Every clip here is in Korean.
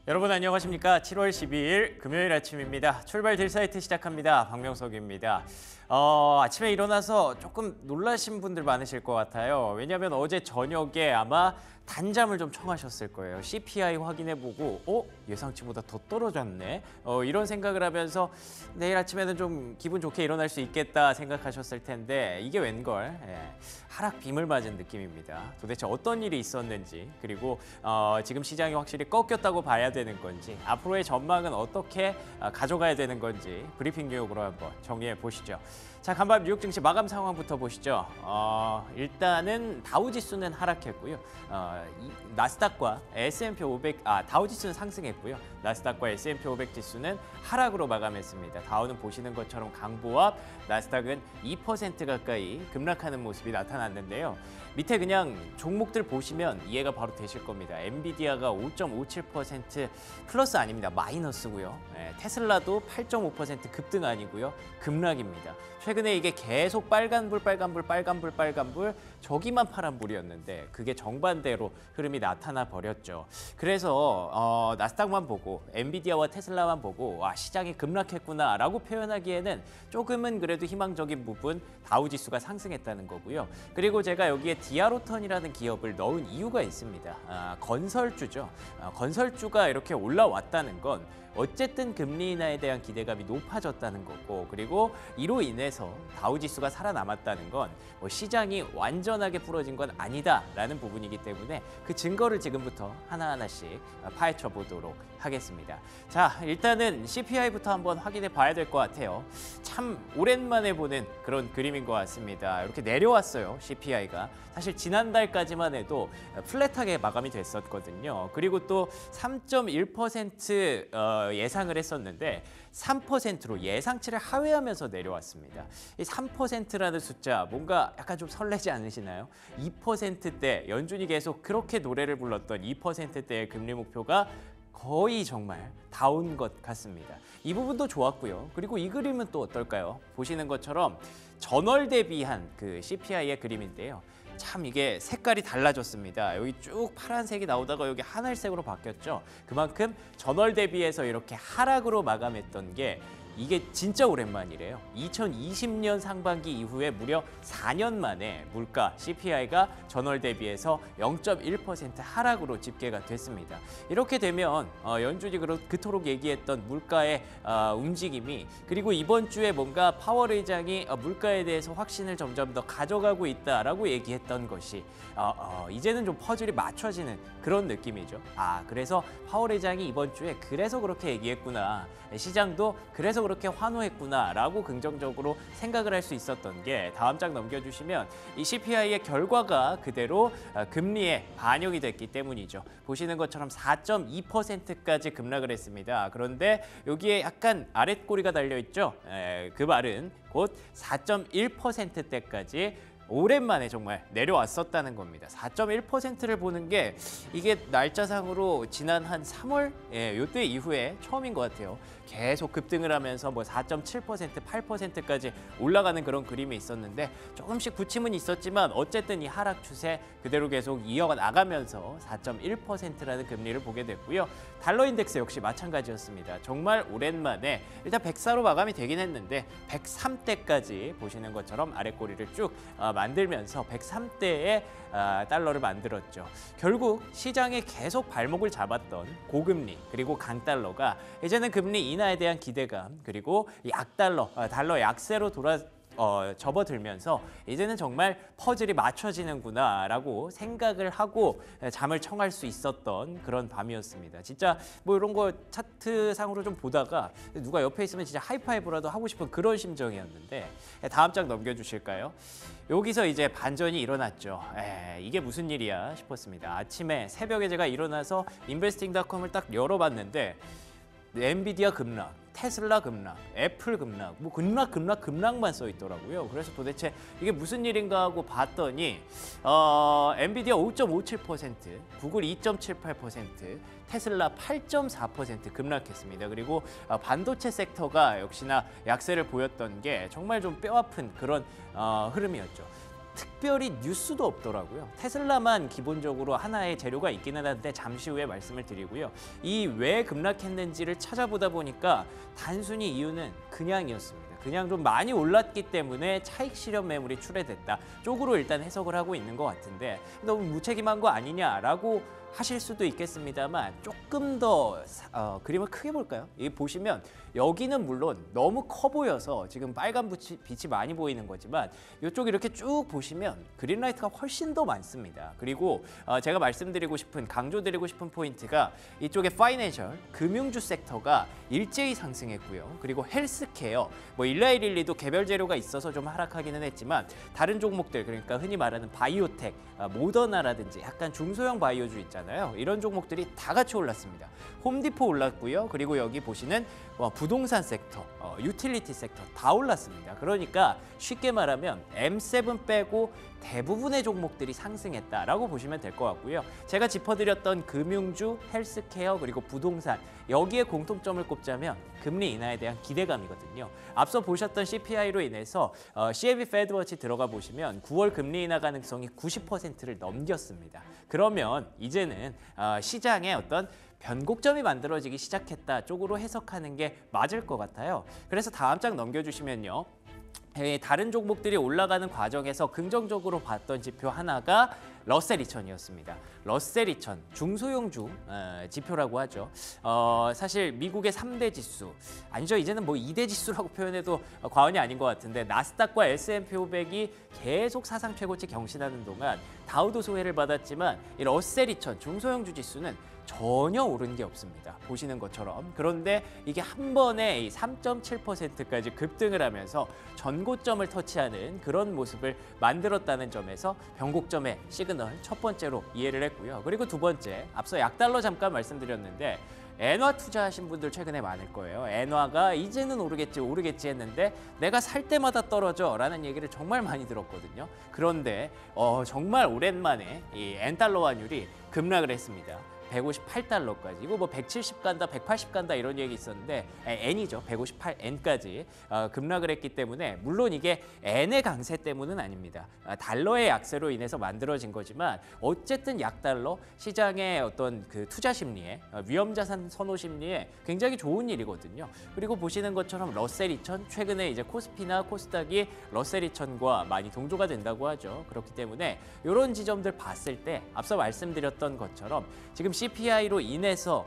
여러분 안녕하십니까? 7월 12일 금요일 아침입니다. 출발 딜사이트 시작합니다. 박명석입니다. 아침에 일어나서 조금 놀라신 분들 많으실 것 같아요. 왜냐하면 어제 저녁에 아마 단잠을 좀 청하셨을 거예요. CPI 확인해보고 예상치보다 더 떨어졌네. 이런 생각을 하면서 내일 아침에는 좀 기분 좋게 일어날 수 있겠다 생각하셨을 텐데 이게 웬걸? 하락 빔을 맞은 느낌입니다. 도대체 어떤 일이 있었는지, 그리고 지금 시장이 확실히 꺾였다고 봐야 되는 건지, 앞으로의 전망은 어떻게 가져가야 되는 건지 브리핑 뉴욕으로 한번 정리해 보시죠. 자, 간밤 뉴욕 증시 마감 상황부터 보시죠. 일단은 다우지수는 하락했고요. 나스닥과 S&P 500, 다우지수는 상승했고요. 나스닥과 S&P 500 지수는 하락으로 마감했습니다. 다우는 보시는 것처럼 강보합, 나스닥은 2% 가까이 급락하는 모습이 나타났는데요. 밑에 그냥 종목들 보시면 이해가 바로 되실 겁니다. 엔비디아가 5.57% 플러스 아닙니다. 마이너스고요. 테슬라도 8.5% 급등 아니고요. 급락입니다. 최근에 이게 계속 빨간불 저기만 파란불이었는데 그게 정반대로 흐름이 나타나 버렸죠. 그래서 나스닥만 보고 엔비디아와 테슬라만 보고 시장이 급락했구나라고 표현하기에는 조금은 그래도 희망적인 부분, 다우지수가 상승했다는 거고요. 그리고 제가 여기에 디아로턴이라는 기업을 넣은 이유가 있습니다. 건설주죠. 건설주가 이렇게 올라왔다는 건 어쨌든 금리 인하에 대한 기대감이 높아졌다는 거고, 그리고 이로 인해서 다우지수가 살아남았다는 건 시장이 완전하게 풀어진 건 아니다라는 부분이기 때문에 그 증거를 지금부터 하나하나씩 파헤쳐 보도록 하겠습니다. 자, 일단은 CPI부터 한번 확인해 봐야 될 것 같아요. 참 오랜만에 보는 그런 그림인 것 같습니다. 이렇게 내려왔어요, CPI가. 사실 지난달까지만 해도 플랫하게 마감이 됐었거든요. 그리고 또 3.1% 예상을 했었는데 3%로 예상치를 하회하면서 내려왔습니다. 이 3%라는 숫자 뭔가 약간 좀 설레지 않으시나요? 2%대 연준이 계속 그렇게 노래를 불렀던 2%대의 금리 목표가 거의 정말 다 온 것 같습니다. 이 부분도 좋았고요. 그리고 이 그림은 또 어떨까요? 보시는 것처럼 전월 대비한 그 CPI의 그림인데요. 참 이게 색깔이 달라졌습니다. 여기 쭉 파란색이 나오다가 여기 하늘색으로 바뀌었죠. 그만큼 전월 대비해서 이렇게 하락으로 마감했던 게 이게 진짜 오랜만이래요. 2020년 상반기 이후에 무려 4년 만에 물가 CPI가 전월 대비해서 0.1% 하락으로 집계가 됐습니다. 이렇게 되면 연준이 그토록 얘기했던 물가의 움직임이, 그리고 이번 주에 뭔가 파월 의장이 물가에 대해서 확신을 점점 더 가져가고 있다라고 얘기했던 것이 이제는 좀 퍼즐이 맞춰지는 그런 느낌이죠. 그래서 파월 의장이 이번 주에 그래서 그렇게 얘기했구나, 시장도 그래서 그렇게 환호했구나라고 긍정적으로 생각을 할 수 있었던 게, 다음 장 넘겨주시면 이 CPI의 결과가 그대로 금리에 반영이 됐기 때문이죠. 보시는 것처럼 4.2%까지 급락을 했습니다. 그런데 여기에 약간 아랫꼬리가 달려있죠. 그 말은 곧 4.1%대까지 오랜만에 정말 내려왔었다는 겁니다. 4.1%를 보는 게 이게 날짜상으로 지난 한 3월 요때 이후에 처음인 것 같아요. 계속 급등을 하면서 4.7%, 8%까지 올라가는 그런 그림이 있었는데 조금씩 부침은 있었지만 어쨌든 이 하락 추세 그대로 계속 이어나가면서 4.1%라는 금리를 보게 됐고요. 달러 인덱스 역시 마찬가지였습니다. 정말 오랜만에 일단 104로 마감이 되긴 했는데 103대까지 보시는 것처럼 아랫꼬리를 쭉 만들면서 103대의 달러를 만들었죠. 결국 시장에 계속 발목을 잡았던 고금리 그리고 강달러가 이제는 금리 인하에 대한 기대감, 그리고 약달러, 달러 약세로 접어들면서 이제는 정말 퍼즐이 맞춰지는구나라고 생각을 하고 잠을 청할 수 있었던 그런 밤이었습니다. 진짜 이런 거 차트상으로 좀 보다가 누가 옆에 있으면 진짜 하이파이브라도 하고 싶은 그런 심정이었는데, 다음 장 넘겨주실까요? 여기서 이제 반전이 일어났죠. 이게 무슨 일이야 싶었습니다. 아침에 새벽에 제가 일어나서 인베스팅닷컴을 딱 열어봤는데 엔비디아 급락, 테슬라 급락, 애플 급락, 급락만 써 있더라고요. 그래서 도대체 이게 무슨 일인가 하고 봤더니 엔비디아 5.57%, 구글 2.78%, 테슬라 8.4% 급락했습니다. 그리고 반도체 섹터가 역시나 약세를 보였던 게 정말 좀 뼈아픈 그런 흐름이었죠. 특별히 뉴스도 없더라고요. 테슬라만 기본적으로 하나의 재료가 있기는 한데 잠시 후에 말씀을 드리고요. 이 왜 급락했는지를 찾아보다 보니까 단순히 이유는 그냥이었습니다. 그냥 좀 많이 올랐기 때문에 차익 실현 매물이 출회됐다 쪽으로 일단 해석을 하고 있는 것 같은데 너무 무책임한 거 아니냐라고 하실 수도 있겠습니다만 조금 더 그림을 크게 볼까요? 이 보시면 여기는 물론 너무 커 보여서 지금 빨간 빛이 많이 보이는 거지만 이쪽 이렇게 쭉 보시면 그린라이트가 훨씬 더 많습니다. 그리고 제가 말씀드리고 싶은 강조드리고 싶은 포인트가 이쪽에 파이낸셜 금융주 섹터가 일제히 상승했고요. 그리고 헬스케어 뭐 일라이릴리도 개별 재료가 있어서 좀 하락하기는 했지만 다른 종목들 그러니까 흔히 말하는 바이오텍, 모더나라든지 약간 중소형 바이오주 있잖아요. 이런 종목들이 다 같이 올랐습니다. 홈디포 올랐고요. 그리고 여기 보시는 부동산 섹터, 유틸리티 섹터 다 올랐습니다. 그러니까 쉽게 말하면 M7 빼고 대부분의 종목들이 상승했다라고 보시면 될 것 같고요. 제가 짚어드렸던 금융주, 헬스케어 그리고 부동산 여기에 공통점을 꼽자면 금리 인하에 대한 기대감이거든요. 앞서 보셨던 CPI로 인해서 CME 페드워치 들어가 보시면 9월 금리 인하 가능성이 90%를 넘겼습니다. 그러면 이제는 시장의 어떤 변곡점이 만들어지기 시작했다 쪽으로 해석하는 게 맞을 것 같아요. 그래서 다음 장 넘겨주시면요. 다른 종목들이 올라가는 과정에서 긍정적으로 봤던 지표 하나가 러셀 2000이었습니다. 러셀 2000 중소형주 지표라고 하죠. 사실 미국의 3대 지수 아니죠. 이제는 뭐 2대 지수라고 표현해도 과언이 아닌 것 같은데 나스닥과 S&P 500이 계속 사상 최고치 경신하는 동안 다우도 소외를 받았지만 이 러셀 2000 중소형주 지수는 전혀 오른 게 없습니다. 보시는 것처럼. 그런데 이게 한 번에 3.7%까지 급등을 하면서 전고점을 터치하는 그런 모습을 만들었다는 점에서 변곡점의 시그널 첫 번째로 이해를 했고요. 그리고 두 번째, 앞서 약달러 잠깐 말씀드렸는데 엔화 투자하신 분들 최근에 많을 거예요. 엔화가 이제는 오르겠지 했는데 내가 살 때마다 떨어져 라는 얘기를 정말 많이 들었거든요. 그런데 정말 오랜만에 이 엔달러 환율이 급락을 했습니다. 158달러까지 이거 뭐 170 간다 180 간다 이런 얘기 있었는데 N이죠. 158N까지 급락을 했기 때문에 물론 이게 N의 강세 때문은 아닙니다. 달러의 약세로 인해서 만들어진 거지만 어쨌든 약달러 시장의 어떤 그 투자 심리에 위험자산 선호 심리에 굉장히 좋은 일이거든요. 그리고 보시는 것처럼 러셀 2000 최근에 이제 코스피나 코스닥이 러셀 2000과 많이 동조가 된다고 하죠. 그렇기 때문에 이런 지점들 봤을 때 앞서 말씀드렸던 것처럼 지금 CPI로 인해서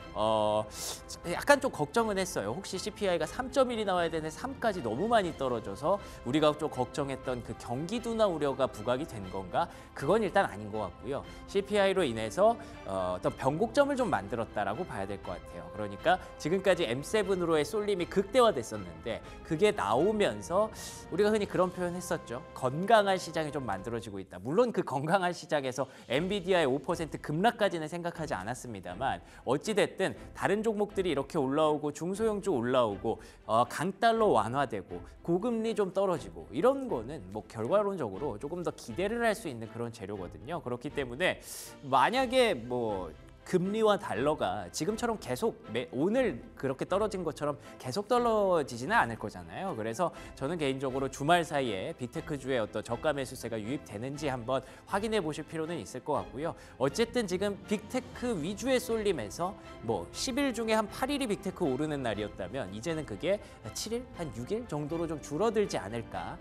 약간 좀 걱정은 했어요. 혹시 CPI가 3.1이 나와야 되는데 3까지 너무 많이 떨어져서 우리가 좀 걱정했던 그 경기둔화 우려가 부각이 된 건가? 그건 일단 아닌 것 같고요. CPI로 인해서 어떤 변곡점을 좀 만들었다라고 봐야 될 것 같아요. 그러니까 지금까지 M7으로의 쏠림이 극대화됐었는데 그게 나오면서 우리가 흔히 그런 표현했었죠. 건강한 시장이 좀 만들어지고 있다. 물론 그 건강한 시장에서 엔비디아의 5% 급락까지는 생각하지 않았습니다만 어찌됐든 다른 종목들이 이렇게 올라오고 중소형주 올라오고 강달러 완화되고 고금리 좀 떨어지고 이런 거는 뭐 결과론적으로 조금 더 기대를 할 수 있는 그런 재료거든요. 그렇기 때문에 만약에 뭐 금리와 달러가 지금처럼 계속 오늘 그렇게 떨어진 것처럼 계속 떨어지지는 않을 거잖아요. 그래서 저는 개인적으로 주말 사이에 빅테크주의 어떤 저가 매수세가 유입되는지 한번 확인해 보실 필요는 있을 것 같고요. 어쨌든 지금 빅테크 위주의 쏠림에서 뭐 10일 중에 한 8일이 빅테크 오르는 날이었다면 이제는 그게 7일, 한 6일 정도로 좀 줄어들지 않을까.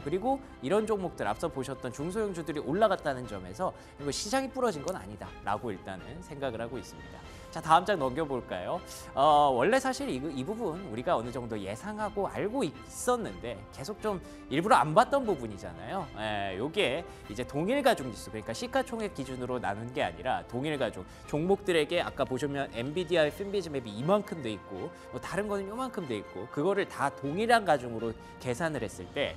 그리고 이런 종목들 앞서 보셨던 중소형주들이 올라갔다는 점에서 이거 시장이 부러진 건 아니다라고 일단은 생각을 하고 있습니다. 자, 다음 장 넘겨볼까요? 원래 사실 이 부분 우리가 어느 정도 예상하고 알고 있었는데 계속 좀 일부러 안 봤던 부분이잖아요. 요게 이제 동일가중지수, 그러니까 시가총액 기준으로 나눈 게 아니라 동일가중 종목들에게 아까 보시면 엔비디아의 핀비즈맵이 이만큼 돼 있고 뭐 다른 거는 요만큼 돼 있고 그거를 다 동일한 가중으로 계산을 했을 때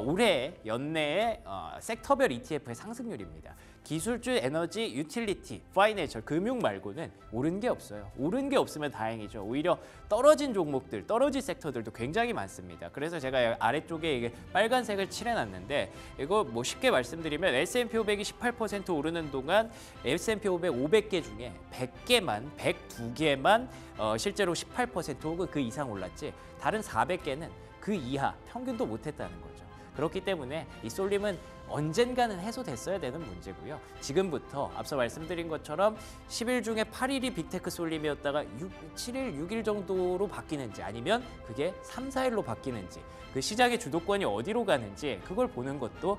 올해 연내의 섹터별 ETF의 상승률입니다. 기술주, 에너지, 유틸리티, 파이낸셜, 금융 말고는 오른 게 없어요. 오른 게 없으면 다행이죠. 오히려 떨어진 종목들, 떨어진 섹터들도 굉장히 많습니다. 그래서 제가 아래쪽에 이게 빨간색을 칠해놨는데 이거 뭐 쉽게 말씀드리면 S&P 500이 18% 오르는 동안 S&P 500 500개 중에 100개만, 102개만 실제로 18% 혹은 그 이상 올랐지 다른 400개는 그 이하 평균도 못했다는 거죠. 그렇기 때문에 이 쏠림은 언젠가는 해소됐어야 되는 문제고요. 지금부터 앞서 말씀드린 것처럼 10일 중에 8일이 빅테크 쏠림이었다가 7일, 6일 정도로 바뀌는지 아니면 그게 3, 4일로 바뀌는지 그 시장의 주도권이 어디로 가는지 그걸 보는 것도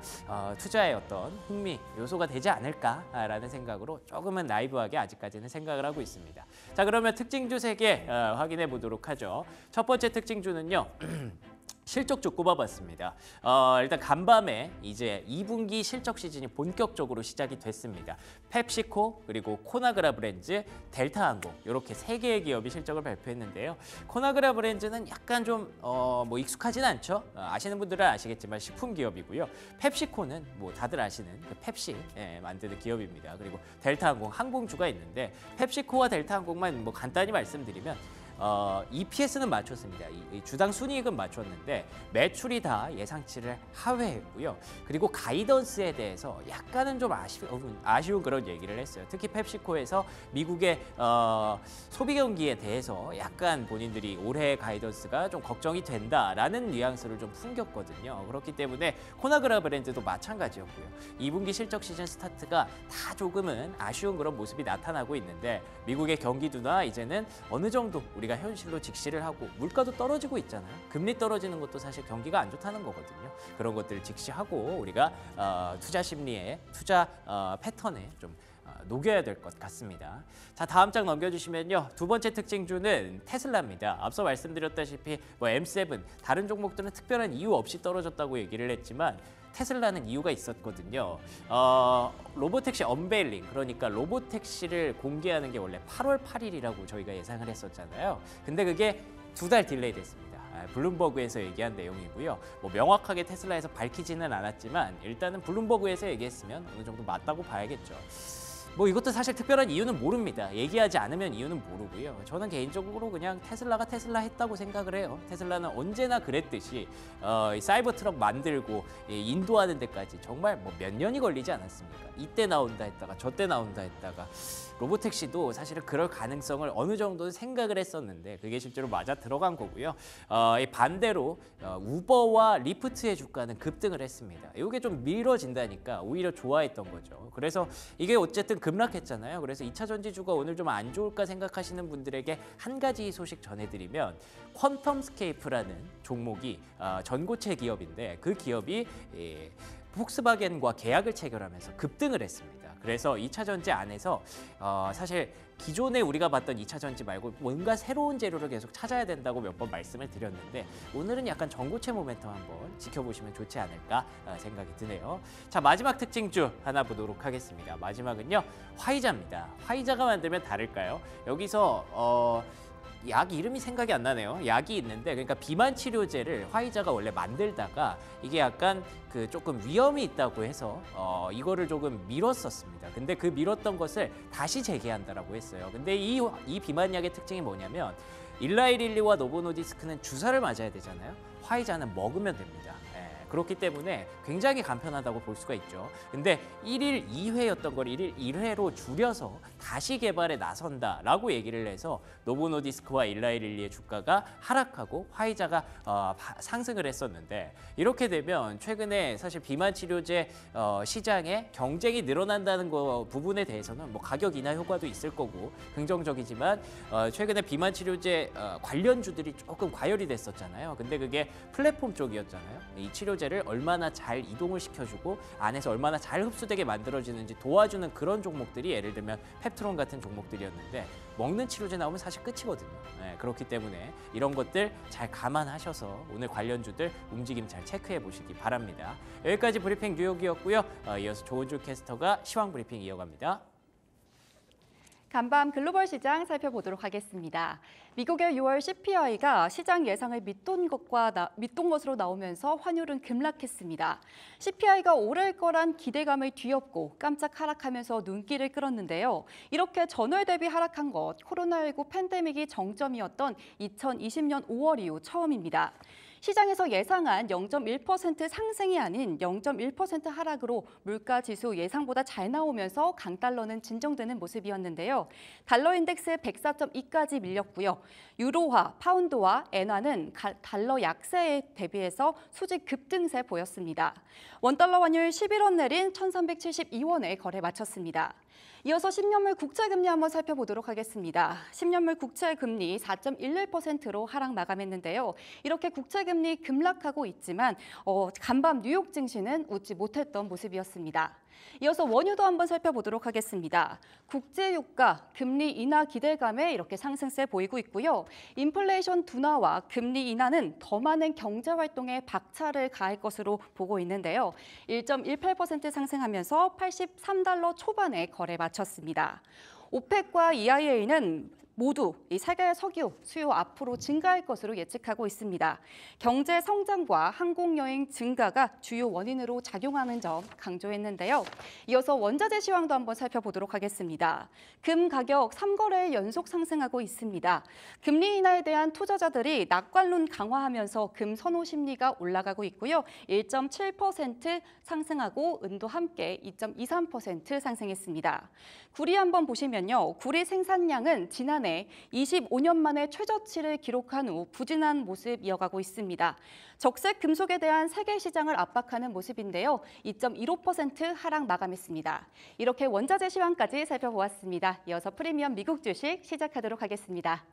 투자의 어떤 흥미 요소가 되지 않을까라는 생각으로 조금은 나이브하게 아직까지는 생각을 하고 있습니다. 자, 그러면 특징주 3개 확인해 보도록 하죠. 첫 번째 특징주는요. 실적주 꼽아봤습니다. 일단 간밤에 이제 2분기 실적 시즌이 본격적으로 시작이 됐습니다. 펩시코, 그리고 코나그라 브랜즈, 델타항공 이렇게 3개의 기업이 실적을 발표했는데요. 코나그라 브랜즈는 약간 좀 뭐 익숙하진 않죠. 아시는 분들은 아시겠지만 식품 기업이고요. 펩시코는 뭐 다들 아시는 그 펩시 만드는 기업입니다. 그리고 델타항공 항공주가 있는데 펩시코와 델타항공만 뭐 간단히 말씀드리면 EPS는 맞췄습니다. 이 주당 순이익은 맞췄는데 매출이 다 예상치를 하회했고요. 그리고 가이던스에 대해서 약간은 좀 아쉬운 그런 얘기를 했어요. 특히 펩시코에서 미국의 소비 경기에 대해서 약간 본인들이 올해 가이던스가 좀 걱정이 된다라는 뉘앙스를 좀 풍겼거든요. 그렇기 때문에 코나그라 브랜드도 마찬가지였고요. 2분기 실적 시즌 스타트가 다 조금은 아쉬운 그런 모습이 나타나고 있는데 미국의 경기도나 이제는 어느 정도 우리가 현실로 직시를 하고 물가도 떨어지고 있잖아요. 금리 떨어지는 것도 사실 경기가 안 좋다는 거거든요. 그런 것들을 직시하고 우리가 투자 심리에, 투자 패턴에 좀 녹여야 될 것 같습니다. 자, 다음 장 넘겨주시면요. 두 번째 특징주는 테슬라입니다. 앞서 말씀드렸다시피 뭐 M7, 다른 종목들은 특별한 이유 없이 떨어졌다고 얘기를 했지만 테슬라는 이유가 있었거든요. 로보택시 언베일링, 그러니까 로보택시를 공개하는 게 원래 8월 8일이라고 저희가 예상을 했었잖아요. 근데 그게 2달 딜레이 됐습니다. 블룸버그에서 얘기한 내용이고요. 뭐 명확하게 테슬라에서 밝히지는 않았지만 일단은 블룸버그에서 얘기했으면 어느 정도 맞다고 봐야겠죠. 뭐 이것도 사실 특별한 이유는 모릅니다. 얘기하지 않으면 이유는 모르고요. 저는 개인적으로 그냥 테슬라가 테슬라 했다고 생각을 해요. 테슬라는 언제나 그랬듯이 사이버 트럭 만들고 인도하는 데까지 정말 뭐 몇 년이 걸리지 않았습니까? 이때 나온다 했다가 저때 나온다 했다가 로보택시도 사실은 그럴 가능성을 어느 정도 생각을 했었는데 그게 실제로 맞아 들어간 거고요. 반대로 우버와 리프트의 주가는 급등을 했습니다. 이게 좀 미뤄진다니까 오히려 좋아했던 거죠. 그래서 이게 어쨌든 급락했잖아요. 그래서 2차 전지주가 오늘 좀 안 좋을까 생각하시는 분들에게 한 가지 소식 전해드리면 퀀텀스케이프라는 종목이 전고체 기업인데 그 기업이 폭스바겐과 계약을 체결하면서 급등을 했습니다. 그래서 2차 전지 안에서 사실 기존에 우리가 봤던 2차 전지 말고 뭔가 새로운 재료를 계속 찾아야 된다고 몇 번 말씀을 드렸는데 오늘은 약간 전고체 모멘텀 한번 지켜보시면 좋지 않을까 생각이 드네요. 자, 마지막 특징주 하나 보도록 하겠습니다. 마지막은요, 화이자입니다. 화이자가 만들면 다를까요? 여기서 약 이름이 생각이 안 나네요. 약이 있는데 그러니까 비만 치료제를 화이자가 원래 만들다가 이게 약간 그 조금 위험이 있다고 해서 이거를 조금 미뤘었습니다. 근데 그 미뤘던 것을 다시 재개한다라고 했어요. 근데 이 비만약의 특징이 뭐냐면 일라이릴리와 노보노디스크는 주사를 맞아야 되잖아요. 화이자는 먹으면 됩니다. 그렇기 때문에 굉장히 간편하다고 볼 수가 있죠. 근데 1일 2회였던 걸 1일 1회로 줄여서 다시 개발에 나선다라고 얘기를 해서 노보노디스크와 일라이릴리의 주가가 하락하고 화이자가 상승을 했었는데 이렇게 되면 최근에 사실 비만 치료제 시장에 경쟁이 늘어난다는 거 부분에 대해서는 뭐 가격 인하 효과도 있을 거고 긍정적이지만 최근에 비만 치료제 관련주들이 조금 과열이 됐었잖아요. 근데 그게 플랫폼 쪽이었잖아요. 이 치료제를 얼마나 잘 이동을 시켜주고 안에서 얼마나 잘 흡수되게 만들어지는지 도와주는 그런 종목들이 예를 들면 펩트론 같은 종목들이었는데 먹는 치료제 나오면 사실 끝이거든요. 그렇기 때문에 이런 것들 잘 감안하셔서 오늘 관련주들 움직임 잘 체크해 보시기 바랍니다. 여기까지 브리핑 뉴욕이었고요. 이어서 조은주 캐스터가 시황 브리핑 이어갑니다. 간밤 글로벌 시장 살펴보도록 하겠습니다. 미국의 6월 CPI가 시장 예상을 밑돈 것으로 나오면서 환율은 급락했습니다. CPI가 오를 거란 기대감을 뒤엎고 깜짝 하락하면서 눈길을 끌었는데요. 이렇게 전월 대비 하락한 것, 코로나19 팬데믹이 정점이었던 2020년 5월 이후 처음입니다. 시장에서 예상한 0.1% 상승이 아닌 0.1% 하락으로 물가 지수 예상보다 잘 나오면서 강달러는 진정되는 모습이었는데요. 달러 인덱스 104.2까지 밀렸고요. 유로화, 파운드와 엔화는 달러 약세에 대비해서 수직 급등세 보였습니다. 원달러 환율 11원 내린 1,372원에 거래 마쳤습니다. 이어서 10년물 국채금리 한번 살펴보도록 하겠습니다. 10년물 국채금리 4.11%로 하락 마감했는데요. 이렇게 국채금리 급락하고 있지만 간밤 뉴욕 증시는 웃지 못했던 모습이었습니다. 이어서 원유도 한번 살펴보도록 하겠습니다. 국제유가, 금리 인하 기대감에 이렇게 상승세 보이고 있고요. 인플레이션 둔화와 금리 인하는 더 많은 경제활동에 박차를 가할 것으로 보고 있는데요. 1.18% 상승하면서 83달러 초반에 거래 마쳤습니다. 오펙과 EIA는 모두 이 세계 석유 수요 앞으로 증가할 것으로 예측하고 있습니다. 경제 성장과 항공여행 증가가 주요 원인으로 작용하는 점 강조했는데요. 이어서 원자재 시황도 한번 살펴보도록 하겠습니다. 금 가격 3거래일 연속 상승하고 있습니다. 금리 인하에 대한 투자자들이 낙관론 강화하면서 금 선호 심리가 올라가고 있고요. 1.7% 상승하고 은도 함께 2.23% 상승했습니다. 구리 한번 보시면요. 구리 생산량은 지난해 25년 만에 최저치를 기록한 후 부진한 모습 이어가고 있습니다. 적색 금속에 대한 세계 시장을 압박하는 모습인데요. 2.15% 하락 마감했습니다. 이렇게 원자재 시황까지 살펴보았습니다. 이어서 프리미엄 미국 주식 시작하도록 하겠습니다.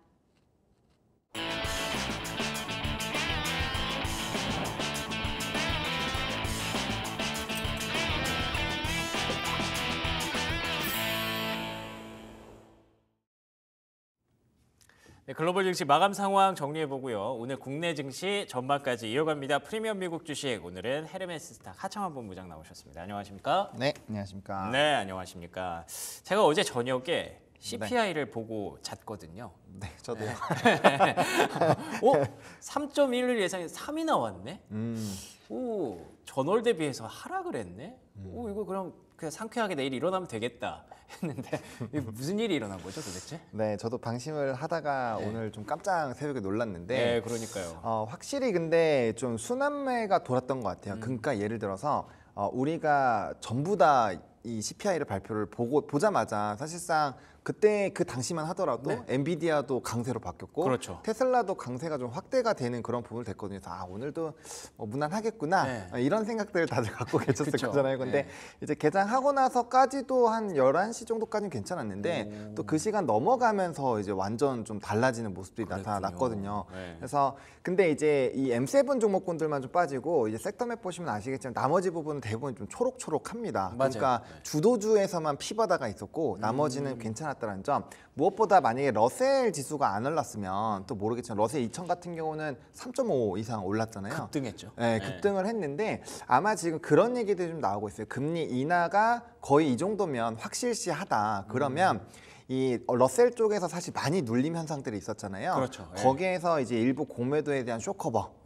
네, 글로벌 증시 마감 상황 정리해보고요. 오늘 국내 증시 전반까지 이어갑니다. 프리미엄 미국 주식, 오늘은 헤르메스 스탁 하창환 본부장 나오셨습니다. 안녕하십니까? 네, 안녕하십니까? 네, 안녕하십니까? 제가 어제 저녁에 CPI를 보고 잤거든요. 네, 저도요. 3.1을 예상해서 3이 나왔네? 오, 전월 대비해서 하락을 했네? 오, 이거 그냥 상쾌하게 내일 일어나면 되겠다 했는데 이게 무슨 일이 일어난 거죠 도대체? 네, 저도 방심을 하다가 오늘 좀 깜짝 새벽에 놀랐는데 네, 그러니까요. 확실히 근데 좀 순환매가 돌았던 것 같아요. 그러니까 예를 들어서 우리가 전부 다 이 CPI를 발표를 보자마자 사실상 그때 그 당시만 하더라도 네. 엔비디아도 강세로 바뀌었고 그렇죠. 테슬라도 강세가 좀 확대가 되는 그런 부분을 됐거든요. 그래서 오늘도 무난하겠구나 네. 이런 생각들을 다들 갖고 계셨을 그쵸. 거잖아요. 근데 네. 이제 개장하고 나서까지도 한 11시 정도까지는 괜찮았는데 또 그 시간 넘어가면서 이제 완전 좀 달라지는 모습들이 그랬군요. 나타났거든요. 네. 그래서 근데 이제 이 M7 종목군들만 좀 빠지고 이제 섹터맵 보시면 아시겠지만 나머지 부분은 대부분 좀 초록초록합니다. 맞아요. 그러니까 네. 주도주에서만 피바다가 있었고 나머지는 괜찮았다는 점. 무엇보다 만약에 러셀 지수가 안 올랐으면 또 모르겠지만 러셀 2000 같은 경우는 3.5 이상 올랐잖아요. 급등했죠. 네, 급등을 했는데 아마 지금 그런 얘기들이 좀 나오고 있어요. 금리 인하가 거의 이 정도면 확실시하다. 그러면 이 러셀 쪽에서 사실 많이 눌림 현상들이 있었잖아요. 그렇죠. 예. 거기에서 이제 일부 공매도에 대한 쇼커버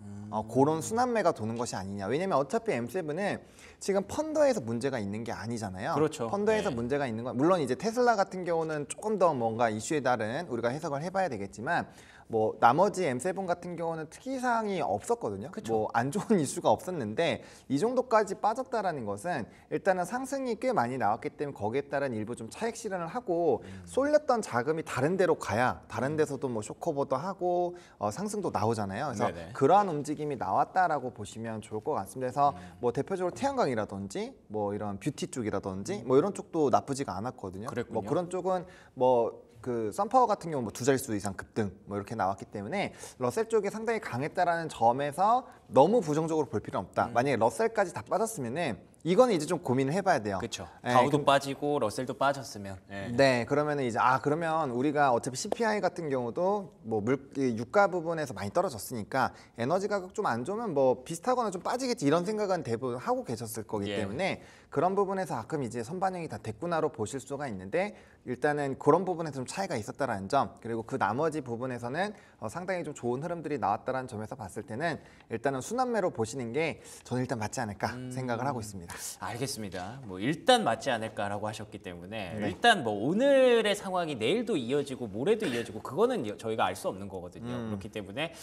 그런 순환매가 도는 것이 아니냐. 왜냐면 어차피 M7은 지금 펀더에서 문제가 있는 게 아니잖아요. 그렇죠. 펀더에서 네. 문제가 있는 건 물론 이제 테슬라 같은 경우는 조금 더 뭔가 이슈에 따른 우리가 해석을 해봐야 되겠지만 뭐 나머지 M7 같은 경우는 특이사항이 없었거든요. 뭐 안 좋은 이슈가 없었는데 이 정도까지 빠졌다라는 것은 일단은 상승이 꽤 많이 나왔기 때문에 거기에 따른 일부 좀 차익 실현을 하고 쏠렸던 자금이 다른 데로 가야 다른 데서도 뭐 쇼커버도 하고 상승도 나오잖아요. 그래서 네네. 그러한 움직임이 나왔다라고 보시면 좋을 것 같습니다. 그래서 뭐 대표적으로 태양광이라든지 뭐 이런 뷰티 쪽이라든지 뭐 이런 쪽도 나쁘지가 않았거든요. 그랬군요. 뭐 그런 쪽은 뭐 그 썬파워 같은 경우 뭐 2자릿수 이상 급등 뭐 이렇게 나왔기 때문에 러셀 쪽이 상당히 강했다라는 점에서 너무 부정적으로 볼 필요는 없다. 만약에 러셀까지 다 빠졌으면은 이거는 이제 좀 고민을 해봐야 돼요. 그렇죠. 네, 다우도 빠지고 러셀도 빠졌으면. 네. 네, 그러면은 이제 그러면 우리가 어차피 CPI 같은 경우도 뭐 유가 부분에서 많이 떨어졌으니까 에너지 가격 좀 안 좋으면 뭐 비슷하거나 좀 빠지겠지 이런 생각은 대부분 하고 계셨을 거기 예. 때문에 그런 부분에서 그럼 이제 선반영이 다 됐구나로 보실 수가 있는데 일단은 그런 부분에서 좀 차이가 있었다라는 점 그리고 그 나머지 부분에서는 상당히 좀 좋은 흐름들이 나왔다라는 점에서 봤을 때는 일단은 순환매로 보시는 게 저는 일단 맞지 않을까 생각을 하고 있습니다. 알겠습니다. 뭐 일단 맞지 않을까라고 하셨기 때문에 네. 일단 뭐 오늘의 상황이 내일도 이어지고 모레도 이어지고 그거는 저희가 알 수 없는 거거든요. 그렇기 때문에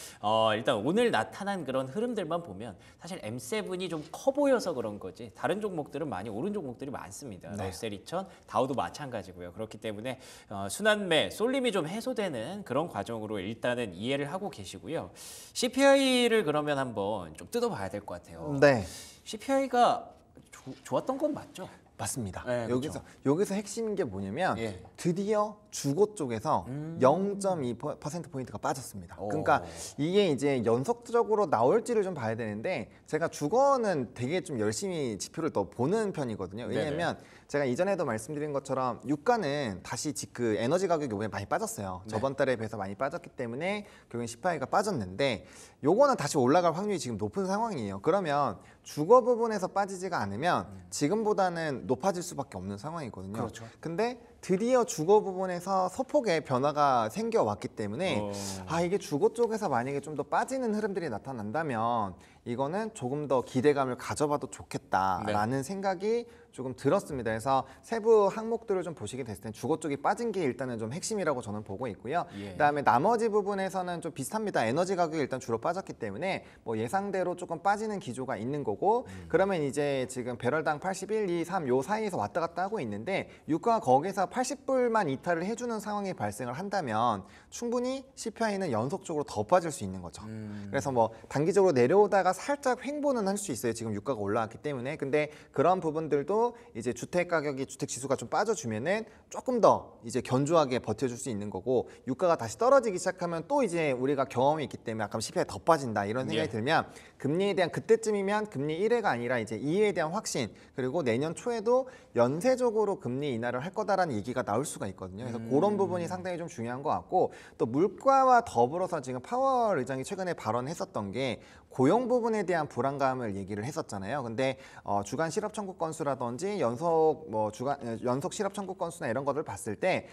일단 오늘 나타난 그런 흐름들만 보면 사실 M7이 좀 커 보여서 그런 거지 다른 종목들은 많이 오른 종목들이 많습니다. 네. 러셀 2000, 다우도 마찬가지고요. 그렇기 때문에 순환매, 쏠림이 좀 해소되는 그런 과정으로 일단은 이해를 하고 계시고요. CPI를 그러면 한번 좀 뜯어봐야 될 것 같아요. 네. CPI가 좋았던 건 맞죠? 맞습니다. 네, 여기서 핵심인 게 뭐냐면 예. 드디어 주고 쪽에서 0.2%포인트가 빠졌습니다. 오. 그러니까 이게 이제 연속적으로 나올지를 좀 봐야 되는데 제가 주거는 되게 좀 열심히 지표를 더 보는 편이거든요. 왜냐하면 제가 이전에도 말씀드린 것처럼 유가는 다시 그 에너지 가격이 이번에 많이 빠졌어요. 네. 저번 달에 비해서 많이 빠졌기 때문에 결국엔 CPI가 빠졌는데 요거는 다시 올라갈 확률이 지금 높은 상황이에요. 그러면 주거 부분에서 빠지지가 않으면 지금보다는 높아질 수밖에 없는 상황이거든요. 그렇죠. 근데 드디어 주거 부분에서 소폭의 변화가 생겨왔기 때문에 이게 주거 쪽에서 만약에 좀 더 빠지는 흐름들이 나타난다면 이거는 조금 더 기대감을 가져봐도 좋겠다라는 생각이 조금 들었습니다. 그래서 세부 항목들을 좀 보시게 됐을 때 주거 쪽이 빠진 게 일단은 좀 핵심이라고 저는 보고 있고요. 예. 그다음에 나머지 부분에서는 좀 비슷합니다. 에너지 가격이 일단 주로 빠졌기 때문에 뭐 예상대로 조금 빠지는 기조가 있는 거고 그러면 이제 지금 배럴당 81, 2, 3 요 사이에서 왔다 갔다 하고 있는데 유가가 거기서 80불만 이탈을 해주는 상황이 발생을 한다면 충분히 CPI는 연속적으로 더 빠질 수 있는 거죠. 그래서 뭐 단기적으로 내려오다가 살짝 횡보는 할 수 있어요. 지금 유가가 올라왔기 때문에. 근데 그런 부분들도 이제 주택 가격이 주택 지수가 좀 빠져주면은 조금 더 이제 견조하게 버텨줄 수 있는 거고 유가가 다시 떨어지기 시작하면 또 이제 우리가 경험이 있기 때문에 아까 CPI 더 빠진다 이런 생각이 들면 금리에 대한 그때쯤이면 금리 1회가 아니라 이제 2회에 대한 확신 그리고 내년 초에도 연쇄적으로 금리 인하를 할 거다라는 얘기가 나올 수가 있거든요. 그래서 그런 부분이 상당히 좀 중요한 것 같고 또 물가와 더불어서 지금 파월 의장이 최근에 발언했었던 게 고용 부분에 대한 불안감을 얘기를 했었잖아요. 근데 주간 실업 청구 건수라든지 연속 실업 청구 건수나 이런 것들 봤을 때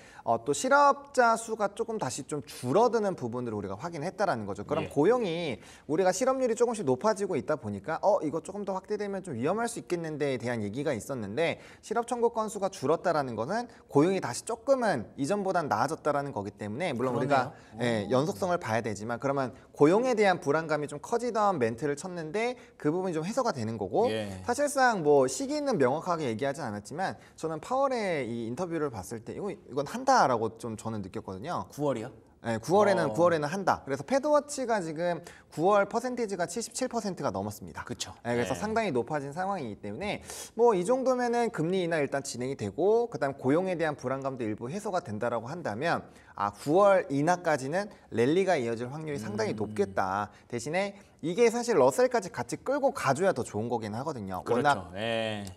또 실업자 수가 조금 다시 좀 줄어드는 부분들을 우리가 확인했다라는 거죠. 그럼 고용이 우리가 실업률이 조금씩 높아지고 있다 보니까 이거 조금 더 확대되면 좀 위험할 수 있겠는데에 대한 얘기가 있었는데 실업 청구 건수가 줄었다라는 것은 고용이 다시 조금은 이전보단 나아졌다라는 거기 때문에 물론 그러네요. 우리가 연속성을 봐야 되지만 그러면 고용에 대한 불안감이 좀 커지던 멘트를 쳤는데 그 부분이 좀 해소가 되는 거고 사실상 뭐 시기는 명확하게 얘기하진 않았지만 저는 파월의 이 인터뷰를 봤을 때 이건 한다라고 좀 저는 느꼈거든요. 9월이요? 네, 9월에는 한다. 그래서 패드워치가 지금 9월 퍼센테이지가 77%가 넘었습니다. 그렇죠. 네, 그래서 상당히 높아진 상황이기 때문에 뭐 이 정도면은 금리 인하 일단 진행이 되고 그다음 고용에 대한 불안감도 일부 해소가 된다라고 한다면 9월 인하까지는 랠리가 이어질 확률이 상당히 높겠다. 대신에 이게 사실 러셀까지 같이 끌고 가줘야 더 좋은 거긴 하거든요. 워낙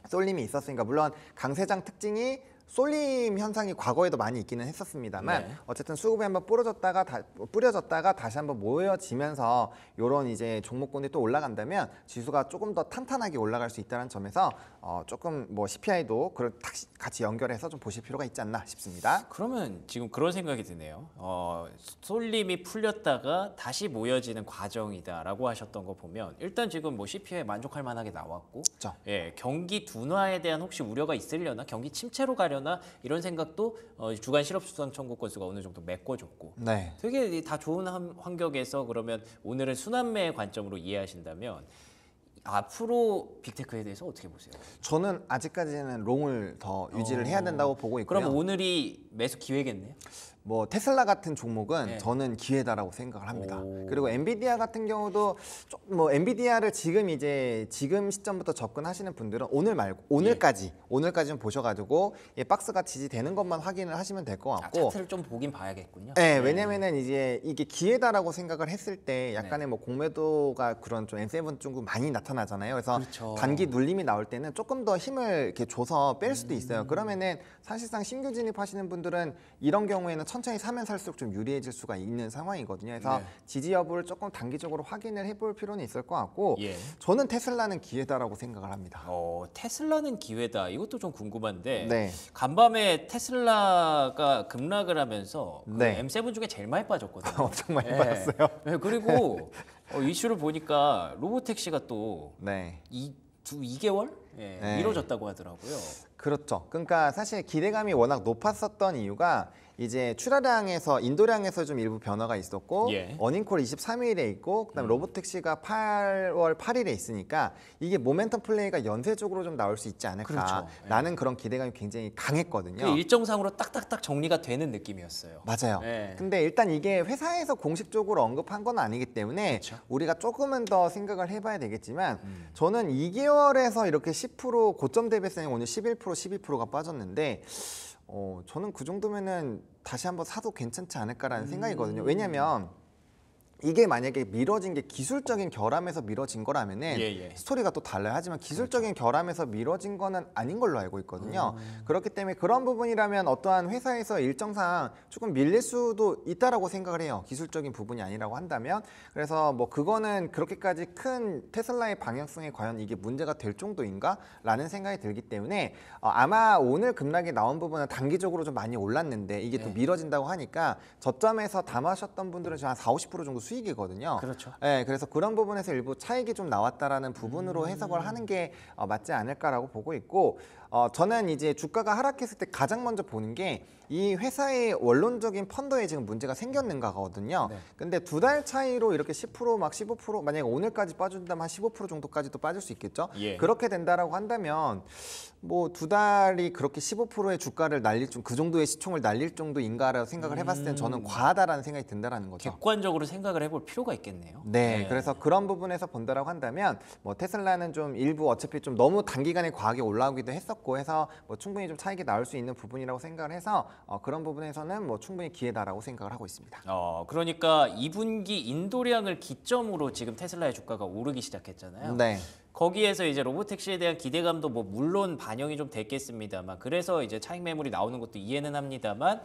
쏠림이 있었으니까 물론 강세장 특징이 쏠림 현상이 과거에도 많이 있기는 했었습니다만 어쨌든 수급이 한번 뿌려졌다가 다시 한번 모여지면서 이런 이제 종목군이 또 올라간다면 지수가 조금 더 탄탄하게 올라갈 수 있다는 점에서 조금 뭐 CPI도 그걸 같이 연결해서 좀 보실 필요가 있지 않나 싶습니다. 그러면 지금 그런 생각이 드네요. 쏠림이 풀렸다가 다시 모여지는 과정이다라고 하셨던 거 보면 일단 지금 뭐 CPI 만족할 만하게 나왔고, 그렇죠. 경기 둔화에 대한 혹시 우려가 있으려나, 경기 침체로 가려나 이런 생각도 주간 실업수당 청구 건수가 어느 정도 메꿔줬고, 네. 되게 다 좋은 환경에서 그러면 오늘은 순환매의 관점으로 이해하신다면. 앞으로 빅테크에 대해서 어떻게 보세요? 저는 아직까지는 롱을 더 유지를 해야 된다고 보고 있고요. 그럼 오늘이 매수 기회겠네요? 뭐 테슬라 같은 종목은 저는 기회다라고 생각을 합니다. 그리고 엔비디아 같은 경우도 뭐 엔비디아를 지금 시점부터 접근하시는 분들은 오늘 말고 오늘까지 좀 보셔가지고 박스가 지지되는 것만 확인을 하시면 될 것 같고. 차트를 좀 보긴 봐야겠군요. 네, 왜냐면은 이제 이게 기회다라고 생각을 했을 때 약간의 뭐 공매도가 그런 좀 M7 쪽으로 많이 나타나잖아요. 그래서 단기 눌림이 나올 때는 조금 더 힘을 이렇게 줘서 뺄 수도 있어요. 그러면은 사실상 신규 진입하시는 분들은 이런 경우에는 천천히 사면 살수록 좀 유리해질 수가 있는 상황이거든요. 그래서 지지 여부를 조금 단기적으로 확인을 해볼 필요는 있을 것 같고 저는 테슬라는 기회다라고 생각을 합니다. 테슬라는 기회다. 이것도 좀 궁금한데 네. 간밤에 테슬라가 급락을 하면서 그 M7 중에 제일 많이 빠졌거든요. 엄청 많이 빠졌어요. 네, 그리고 이슈를 보니까 로보택시가 또 2개월 네. 미뤄졌다고 하더라고요. 그렇죠. 그러니까 사실 기대감이 워낙 높았었던 이유가 이제 출하량에서 인도량에서 좀 일부 변화가 있었고 예. 어닝콜 23일에 있고 그다음에 로보택시가 8월 8일에 있으니까 이게 모멘텀 플레이가 연쇄적으로 좀 나올 수 있지 않을까라는 그런 기대감이 굉장히 강했거든요. 그 일정상으로 딱딱딱 정리가 되는 느낌이었어요. 맞아요. 네. 근데 일단 이게 회사에서 공식적으로 언급한 건 아니기 때문에 그렇죠. 우리가 조금은 더 생각을 해봐야 되겠지만 저는 2개월에서 이렇게 10% 고점 대비성이 오늘 11% 12%가 빠졌는데 저는 그 정도면은 다시 한번 사도 괜찮지 않을까라는 생각이거든요. 왜냐하면 이게 만약에 미뤄진 게 기술적인 결함에서 미뤄진 거라면은 스토리가 또 달라요. 하지만 기술적인 결함에서 미뤄진 거는 아닌 걸로 알고 있거든요. 그렇기 때문에 그런 부분이라면 어떠한 회사에서 일정상 조금 밀릴 수도 있다라고 생각을 해요. 기술적인 부분이 아니라고 한다면. 그래서 뭐 그거는 그렇게까지 큰 테슬라의 방향성에 과연 이게 문제가 될 정도인가라는 생각이 들기 때문에 아마 오늘 급락이 나온 부분은 단기적으로 좀 많이 올랐는데 이게 또 미뤄진다고 하니까 저점에서 담아셨던 분들은 지금 한 40~50% 정도 수익이거든요. 그렇죠. 네, 그래서 그런 부분에서 일부 차익이 좀 나왔다라는 부분으로 해석을 하는 게 맞지 않을까라고 보고 있고 저는 이제 주가가 하락했을 때 가장 먼저 보는 게 이 회사의 원론적인 펀더에 지금 문제가 생겼는가거든요. 근데 2달 차이로 이렇게 10% 막 15% 만약에 오늘까지 빠진다면 한 15% 정도까지도 빠질 수 있겠죠. 그렇게 된다라고 한다면 뭐 2달이 그렇게 15%의 주가를 날릴 그 정도의 시총을 날릴 정도인가라고 생각을 해봤을 땐 저는 과하다라는 생각이 든다라는 거죠. 객관적으로 생각을 해볼 필요가 있겠네요. 네, 그래서 그런 부분에서 본다라고 한다면 뭐 테슬라는 좀 일부 어차피 좀 너무 단기간에 과하게 올라오기도 했었고 해서 뭐 충분히 좀 차익이 나올 수 있는 부분이라고 생각을 해서 그런 부분에서는 뭐 충분히 기회다라고 생각을 하고 있습니다. 그러니까 2분기 인도량을 기점으로 지금 테슬라의 주가가 오르기 시작했잖아요. 네. 거기에서 이제 로보택시에 대한 기대감도 뭐 물론 반영이 좀 됐겠습니다만 그래서 이제 차익 매물이 나오는 것도 이해는 합니다만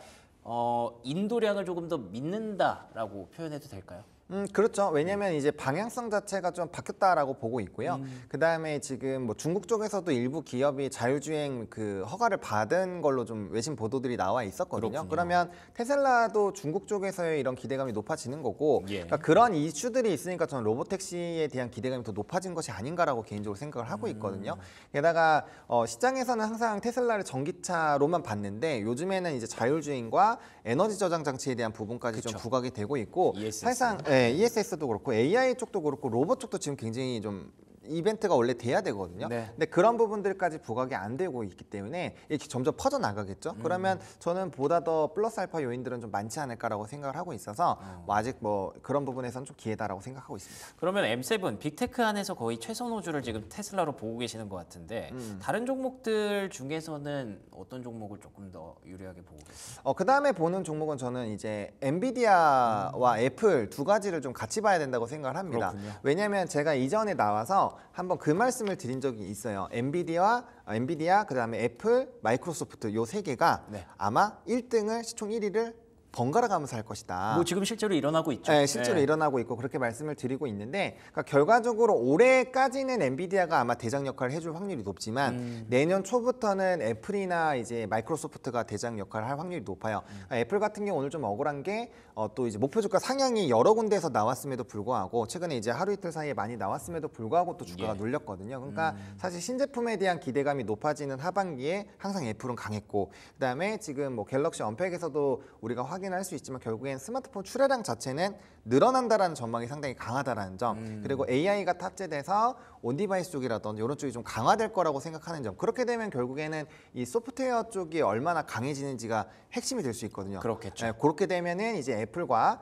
인도량을 조금 더 믿는다라고 표현해도 될까요? 그렇죠. 왜냐하면 이제 방향성 자체가 좀 바뀌었다라고 보고 있고요. 그 다음에 지금 뭐 중국 쪽에서도 일부 기업이 자율주행 그 허가를 받은 걸로 좀 외신 보도들이 나와 있었거든요. 그렇군요. 그러면 테슬라도 중국 쪽에서의 이런 기대감이 높아지는 거고, 그러니까 그런 이슈들이 있으니까 저는 로보택시에 대한 기대감이 더 높아진 것이 아닌가라고 개인적으로 생각을 하고 있거든요. 게다가 시장에서는 항상 테슬라를 전기차로만 봤는데 요즘에는 이제 자율주행과 에너지 저장 장치에 대한 부분까지 좀 부각이 되고 있고, 사실상 ESS도 그렇고 AI 쪽도 그렇고 로봇 쪽도 지금 굉장히 좀 이벤트가 원래 돼야 되거든요. 근데 그런 부분들까지 부각이 안 되고 있기 때문에 이렇게 점점 퍼져 나가겠죠. 그러면 저는 보다 더 플러스 알파 요인들은 좀 많지 않을까라고 생각을 하고 있어서 뭐 아직 뭐 그런 부분에서는 좀 기회다라고 생각하고 있습니다. 그러면 M7 빅테크 안에서 거의 최선 호주를 지금 테슬라로 보고 계시는 것 같은데 다른 종목들 중에서는 어떤 종목을 조금 더 유리하게 보고 계세요? 그 다음에 보는 종목은 저는 이제 엔비디아와 애플 두 가지를 좀 같이 봐야 된다고 생각을 합니다. 왜냐하면 제가 이전에 나와서 한번 그 말씀을 드린 적이 있어요. 엔비디아, 그다음에 애플, 마이크로소프트 요 세 개가 아마 1등을 시총 1위를 번갈아 가면서 할 것이다. 뭐 지금 실제로 일어나고 있죠. 네, 실제로 일어나고 있고 그렇게 말씀을 드리고 있는데 그러니까 결과적으로 올해까지는 엔비디아가 아마 대장 역할을 해줄 확률이 높지만 내년 초부터는 애플이나 이제 마이크로소프트가 대장 역할을 할 확률이 높아요. 그러니까 애플 같은 경우 오늘 좀 억울한 게 또 이제 목표 주가 상향이 여러 군데에서 나왔음에도 불구하고 최근에 이제 하루 이틀 사이에 많이 나왔음에도 불구하고 또 주가가 눌렸거든요. 그러니까 사실 신제품에 대한 기대감이 높아지는 하반기에 항상 애플은 강했고 그다음에 지금 뭐 갤럭시 언팩에서도 우리가 확인할 수 있지만 결국엔 스마트폰 출하량 자체는 늘어난다라는 전망이 상당히 강하다라는 점 그리고 AI가 탑재돼서 온디바이스 쪽이라든지 이런 쪽이 좀 강화될 거라고 생각하는 점 그렇게 되면 결국에는 이 소프트웨어 쪽이 얼마나 강해지는지가 핵심이 될 수 있거든요. 그렇겠죠. 그렇게 되면은 이제 애플과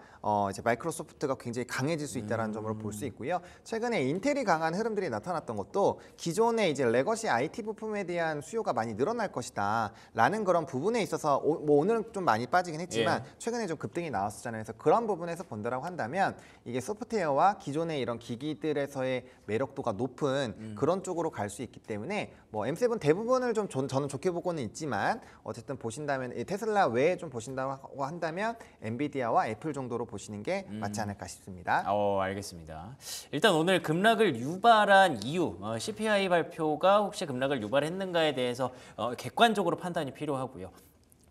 이제 마이크로소프트가 굉장히 강해질 수 있다는 점으로 볼 수 있고요. 최근에 인텔이 강한 흐름들이 나타났던 것도 기존의 이제 레거시 IT 부품에 대한 수요가 많이 늘어날 것이다라는 그런 부분에 있어서 뭐 오늘은 좀 많이 빠지긴 했지만 최근에 좀 급등이 나왔었잖아요. 그래서 그런 부분에서 본다라고 한다면 이게 소프트웨어와 기존의 이런 기기들에서의 매력도가 높은 그런 쪽으로 갈 수 있기 때문에 뭐 M7 대부분을 좀 저는 좋게 보고는 있지만 어쨌든 보신다면 테슬라 외에 좀 보신다고 한다면 엔비디아와 애플 정도로 보시는 게 맞지 않을까 싶습니다. 알겠습니다. 일단 오늘 급락을 유발한 이유, CPI 발표가 혹시 급락을 유발했는가에 대해서 객관적으로 판단이 필요하고요.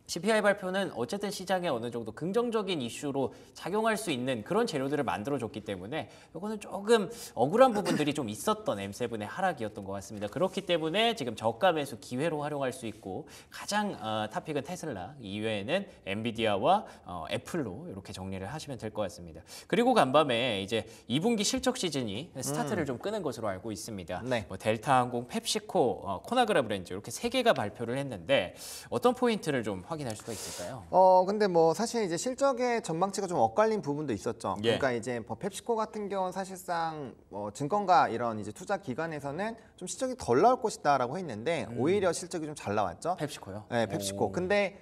CPI 발표는 어쨌든 시장에 어느 정도 긍정적인 이슈로 작용할 수 있는 그런 재료들을 만들어줬기 때문에 이거는 조금 억울한 부분들이 좀 있었던 M7의 하락이었던 것 같습니다. 그렇기 때문에 지금 저가 매수 기회로 활용할 수 있고 가장 탑픽은 테슬라, 이외에는 엔비디아와 애플로 이렇게 정리를 하시면 될 것 같습니다. 그리고 간밤에 이제 2분기 실적 시즌이 스타트를 좀 끄는 것으로 알고 있습니다. 네. 뭐 델타항공, 펩시코, 코나그라 브랜드 이렇게 세 개가 발표를 했는데 어떤 포인트를 좀 확인할 수가 있을까요? 근데 뭐 사실 이제 실적의 전망치가 좀 엇갈린 부분도 있었죠. 예. 그러니까 이제 뭐 펩시코 같은 경우는 사실상 증권가 이런 이제 투자 기관에서는 좀 실적이 덜 나올 것이다라고 했는데 오히려 실적이 좀 잘 나왔죠. 펩시코요? 네, 펩시코. 오. 근데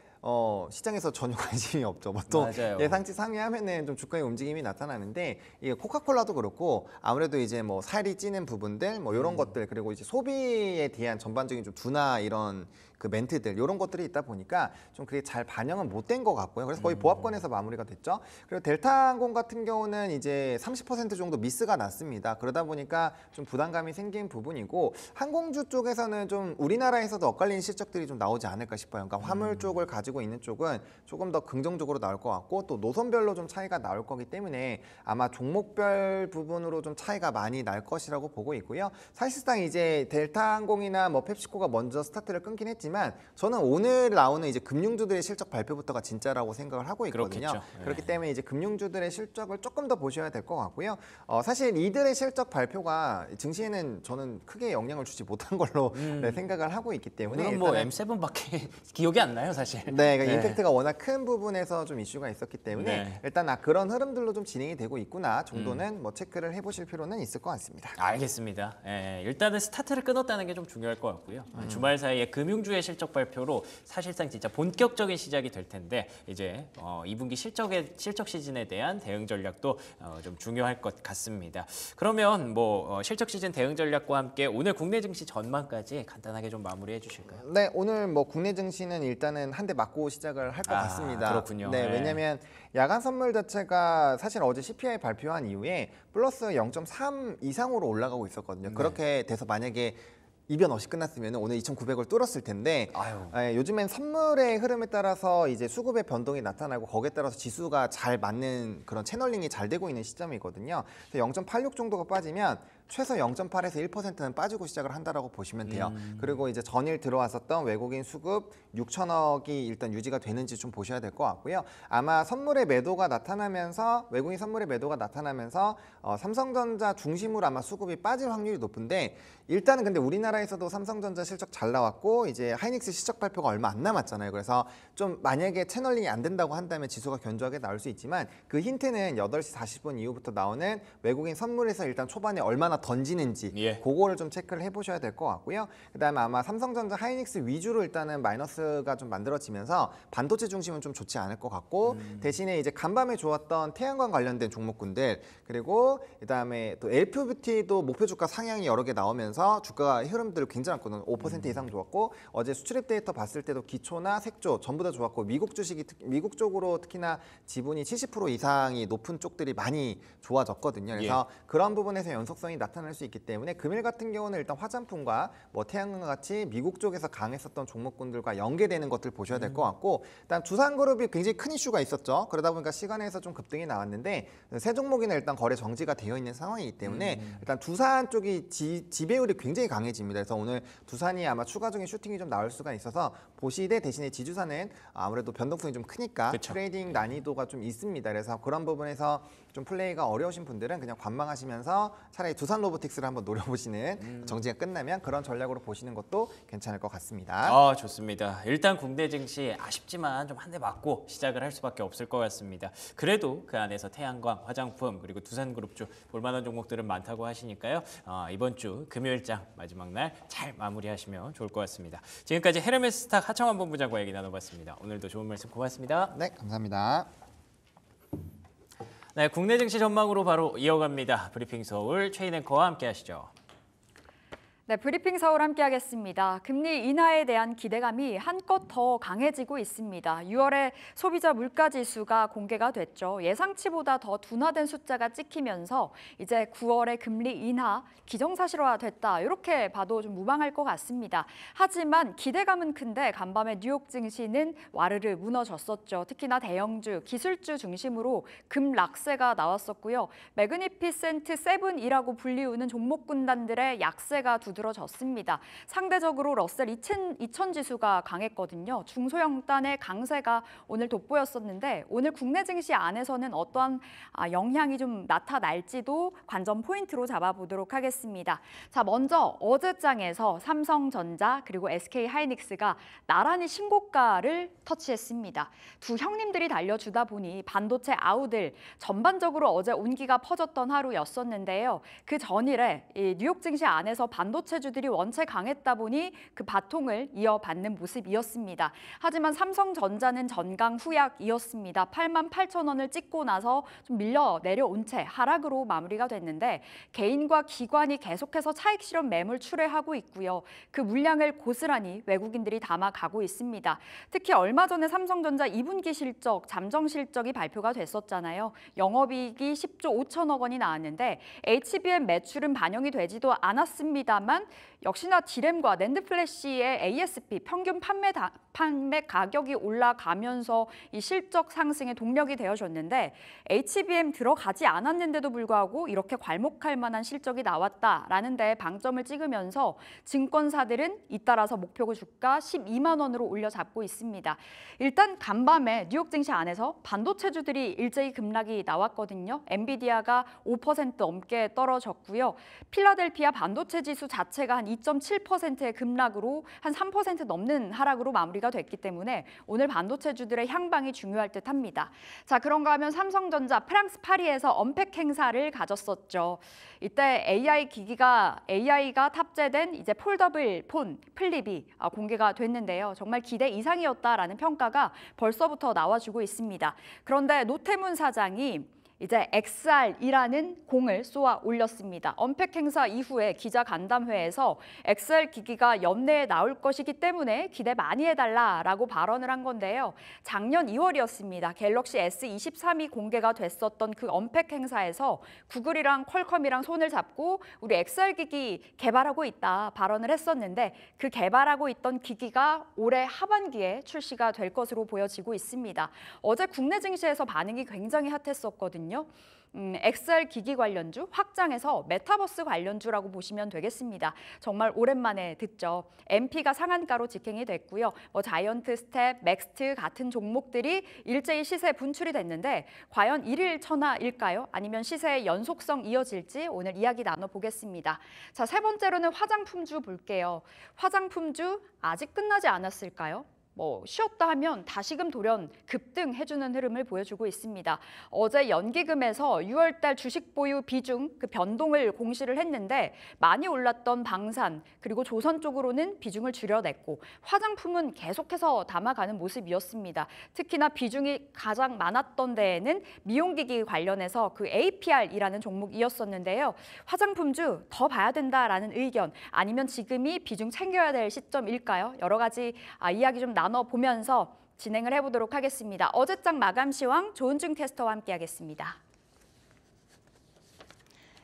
시장에서 전혀 관심이 없죠. 보통 맞아요. 예상치 상회하면은 좀 주가의 움직임이 나타나는데 이게 코카콜라도 그렇고 아무래도 이제 뭐 살이 찌는 부분들 뭐 이런 것들 그리고 이제 소비에 대한 전반적인 좀 둔화 이런 그 멘트들 이런 것들이 있다 보니까 좀 그게 잘 반영은 못 된 것 같고요. 그래서 거의 보합권에서 마무리가 됐죠. 그리고 델타항공 같은 경우는 이제 30% 정도 미스가 났습니다. 그러다 보니까 좀 부담감이 생긴 부분이고 항공주 쪽에서는 좀 우리나라에서도 엇갈린 실적들이 좀 나오지 않을까 싶어요. 그러니까 화물 쪽을 가지고 있는 쪽은 조금 더 긍정적으로 나올 것 같고 또 노선별로 좀 차이가 나올 거기 때문에 아마 종목별 부분으로 좀 차이가 많이 날 것이라고 보고 있고요. 사실상 이제 델타항공이나 뭐 펩시코가 먼저 스타트를 끊긴 했지만 저는 오늘 나오는 이제 금융주들의 실적 발표부터가 진짜라고 생각을 하고 있거든요. 그렇겠죠. 그렇기 때문에 이제 금융주들의 실적을 조금 더 보셔야 될 것 같고요. 사실 이들의 실적 발표가 증시에는 저는 크게 영향을 주지 못한 걸로 네, 생각을 하고 있기 때문에 오늘은 뭐 일단은 M7밖에 기억이 안 나요, 사실. 네, 그러니까 임팩트가 워낙 큰 부분에서 좀 이슈가 있었기 때문에 네. 일단 그런 흐름들로 좀 진행이 되고 있구나 정도는 뭐 체크를 해보실 필요는 있을 것 같습니다. 알겠습니다. 일단은 스타트를 끊었다는 게 좀 중요할 것 같고요. 주말 사이에 금융주의 실적 발표로 사실상 진짜 본격적인 시작이 될 텐데 이제 2분기 실적 시즌에 대한 대응 전략도 좀 중요할 것 같습니다. 그러면 뭐 실적 시즌 대응 전략과 함께 오늘 국내 증시 전망까지 간단하게 좀 마무리해 주실까요? 네, 오늘 뭐 국내 증시는 일단은 한 대 맞고 시작을 할 것 같습니다. 그렇군요. 네, 네. 왜냐하면 야간 선물 자체가 사실 어제 CPI 발표한 이후에 플러스 0.3 이상으로 올라가고 있었거든요. 그렇게 돼서 만약에 이변 없이 끝났으면 오늘 2,900을 뚫었을 텐데 요즘엔 선물의 흐름에 따라서 이제 수급의 변동이 나타나고 거기에 따라서 지수가 잘 맞는 그런 채널링이 잘 되고 있는 시점이거든요. 0.86 정도가 빠지면 최소 0.8에서 1%는 빠지고 시작을 한다라고 보시면 돼요. 그리고 이제 전일 들어왔었던 외국인 수급 6천억이 일단 유지가 되는지 좀 보셔야 될 것 같고요. 아마 선물의 매도가 나타나면서 외국인 선물의 매도가 나타나면서 삼성전자 중심으로 아마 수급이 빠질 확률이 높은데 일단은 근데 우리나라에서도 삼성전자 실적 잘 나왔고 이제 하이닉스 실적 발표가 얼마 안 남았잖아요. 그래서 좀 만약에 채널링이 안 된다고 한다면 지수가 견조하게 나올 수 있지만 그 힌트는 8시 40분 이후부터 나오는 외국인 선물에서 일단 초반에 얼마나 던지는지 그거를 좀 체크를 해보셔야 될 것 같고요. 그다음에 아마 삼성전자 하이닉스 위주로 일단은 마이너스가 좀 만들어지면서 반도체 중심은 좀 좋지 않을 것 같고 대신에 이제 간밤에 좋았던 태양광 관련된 종목군들 그리고 그다음에 또 LPBT도 목표 주가 상향이 여러 개 나오면서 주가 흐름들 굉장했거든요. 5% 이상 좋았고 어제 수출입 데이터 봤을 때도 기초나 색조 전부 다 좋았고 미국 주식이 미국 쪽으로 특히나 지분이 70% 이상이 높은 쪽들이 많이 좋아졌거든요. 그래서 그런 부분에서 연속성이 나타날 수 있기 때문에 금일 같은 경우는 일단 화장품과 뭐 태양광 같이 미국 쪽에서 강했었던 종목군들과 연계되는 것들 보셔야 될 것 같고 일단 두산그룹이 굉장히 큰 이슈가 있었죠. 그러다 보니까 시간에서 좀 급등이 나왔는데 세 종목이나 일단 거래 정지가 되어 있는 상황이기 때문에 일단 두산 쪽이 지배율이 굉장히 강해집니다. 그래서 오늘 두산이 아마 추가적인 슈팅이 좀 나올 수가 있어서 보시되 대신에 지주사는 아무래도 변동성이 좀 크니까 그쵸. 트레이딩 난이도가 좀 있습니다. 그래서 그런 부분에서 좀 플레이가 어려우신 분들은 그냥 관망하시면서 차라리 두산 로보틱스를 한번 노려보시는 정지가 끝나면 그런 전략으로 보시는 것도 괜찮을 것 같습니다. 좋습니다. 일단 국내 증시 아쉽지만 좀 한 대 맞고 시작을 할 수밖에 없을 것 같습니다. 그래도 그 안에서 태양광, 화장품 그리고 두산그룹주 볼만한 종목들은 많다고 하시니까요. 이번 주 금요일장 마지막 날 잘 마무리하시면 좋을 것 같습니다. 지금까지 헤르메스 스탁 하청환 본부장과 얘기 나눠봤습니다. 오늘도 좋은 말씀 고맙습니다. 네, 감사합니다. 네, 국내 증시 전망으로 바로 이어갑니다. 브리핑 서울 최인 앵커와 함께 하시죠. 네, 브리핑 서울 함께하겠습니다. 금리 인하에 대한 기대감이 한껏 더 강해지고 있습니다. 6월에 소비자 물가지수가 공개가 됐죠. 예상치보다 더 둔화된 숫자가 찍히면서 이제 9월에 금리 인하 기정사실화됐다. 이렇게 봐도 좀 무방할 것 같습니다. 하지만 기대감은 큰데 간밤에 뉴욕 증시는 와르르 무너졌었죠. 특히나 대형주, 기술주 중심으로 급락세가 나왔었고요. 매그니피센트 7이라고 불리우는 종목 군단들의 약세가 두드러졌습니다. 상대적으로 러셀 2000 지수가 강했거든요. 중소형단의 강세가 오늘 돋보였었는데 오늘 국내 증시 안에서는 어떠한 영향이 좀 나타날지도 관전 포인트로 잡아보도록 하겠습니다. 자, 먼저 어제장에서 삼성전자 그리고 SK하이닉스가 나란히 신고가를 터치했습니다. 두 형님들이 달려주다 보니 반도체 아우들 전반적으로 어제 온기가 퍼졌던 하루였었는데요. 그 전일에 이 뉴욕 증시 안에서 반도체주들이 원체 강했다 보니 그 바통을 이어받는 모습이었습니다. 하지만 삼성전자는 전강 후약이었습니다. 88,000원을 찍고 나서 좀 밀려 내려온 채 하락으로 마무리가 됐는데 개인과 기관이 계속해서 차익 실현 매물 출회하고 있고요. 그 물량을 고스란히 외국인들이 담아가고 있습니다. 특히 얼마 전에 삼성전자 2분기 실적, 잠정 실적이 발표가 됐었잖아요. 영업이익이 10조 5천억 원이 나왔는데 HBM 매출은 반영이 되지도 않았습니다만 역시나 D램과 낸드 플래시의 ASP 평균 판매 가격이 올라가면서 이 실적 상승의 동력이 되어줬는데 HBM 들어가지 않았는데도 불구하고 이렇게 괄목할 만한 실적이 나왔다라는 데 방점을 찍으면서 증권사들은 잇따라서 목표 주가 12만 원으로 올려잡고 있습니다. 일단 간밤에 뉴욕 증시 안에서 반도체주들이 일제히 급락이 나왔거든요. 엔비디아가 5% 넘게 떨어졌고요. 필라델피아 반도체 지수 자체가 한 2.7%의 급락으로 한 3% 넘는 하락으로 마무리가 됐기 때문에 오늘 반도체주들의 향방이 중요할 듯합니다. 자, 그런가 하면 삼성전자 프랑스 파리에서 언팩 행사를 가졌었죠. 이때 AI가 탑재된 이제 폴더블 폰 플립이 공개가 됐는데요. 정말 기대 이상이었다라는 평가가 벌써부터 나와주고 있습니다. 그런데 노태문 사장이 이제 XR이라는 공을 쏘아 올렸습니다. 언팩 행사 이후에 기자 간담회에서 XR 기기가 연내에 나올 것이기 때문에 기대 많이 해달라라고 발언을 한 건데요. 작년 2월이었습니다. 갤럭시 S23이 공개가 됐었던 그 언팩 행사에서 구글이랑 퀄컴이랑 손을 잡고 우리 XR 기기 개발하고 있다 발언을 했었는데 그 개발하고 있던 기기가 올해 하반기에 출시가 될 것으로 보여지고 있습니다. 어제 국내 증시에서 반응이 굉장히 핫했었거든요. XR 기기 관련주 확장해서 메타버스 관련주라고 보시면 되겠습니다. 정말 오랜만에 듣죠. MP가 상한가로 직행이 됐고요. 자이언트 스텝, 맥스트 같은 종목들이 일제히 시세 분출이 됐는데 과연 일일 천하일까요? 아니면 시세의 연속성 이어질지 오늘 이야기 나눠보겠습니다. 자, 세 번째로는 화장품주 볼게요. 화장품주 아직 끝나지 않았을까요? 쉬었다 하면 다시금 돌연 급등해주는 흐름을 보여주고 있습니다. 어제 연기금에서 6월달 주식 보유 비중 그 변동을 공시를 했는데 많이 올랐던 방산 그리고 조선 쪽으로는 비중을 줄여냈고 화장품은 계속해서 담아가는 모습이었습니다. 특히나 비중이 가장 많았던 데에는 미용기기 관련해서 그 APR이라는 종목이었었는데요. 화장품주 더 봐야 된다라는 의견 아니면 지금이 비중 챙겨야 될 시점일까요? 여러 가지 이야기 좀 나눠보면서 진행을 해보도록 하겠습니다. 어제장 마감 시황 조은중 캐스터와 함께하겠습니다.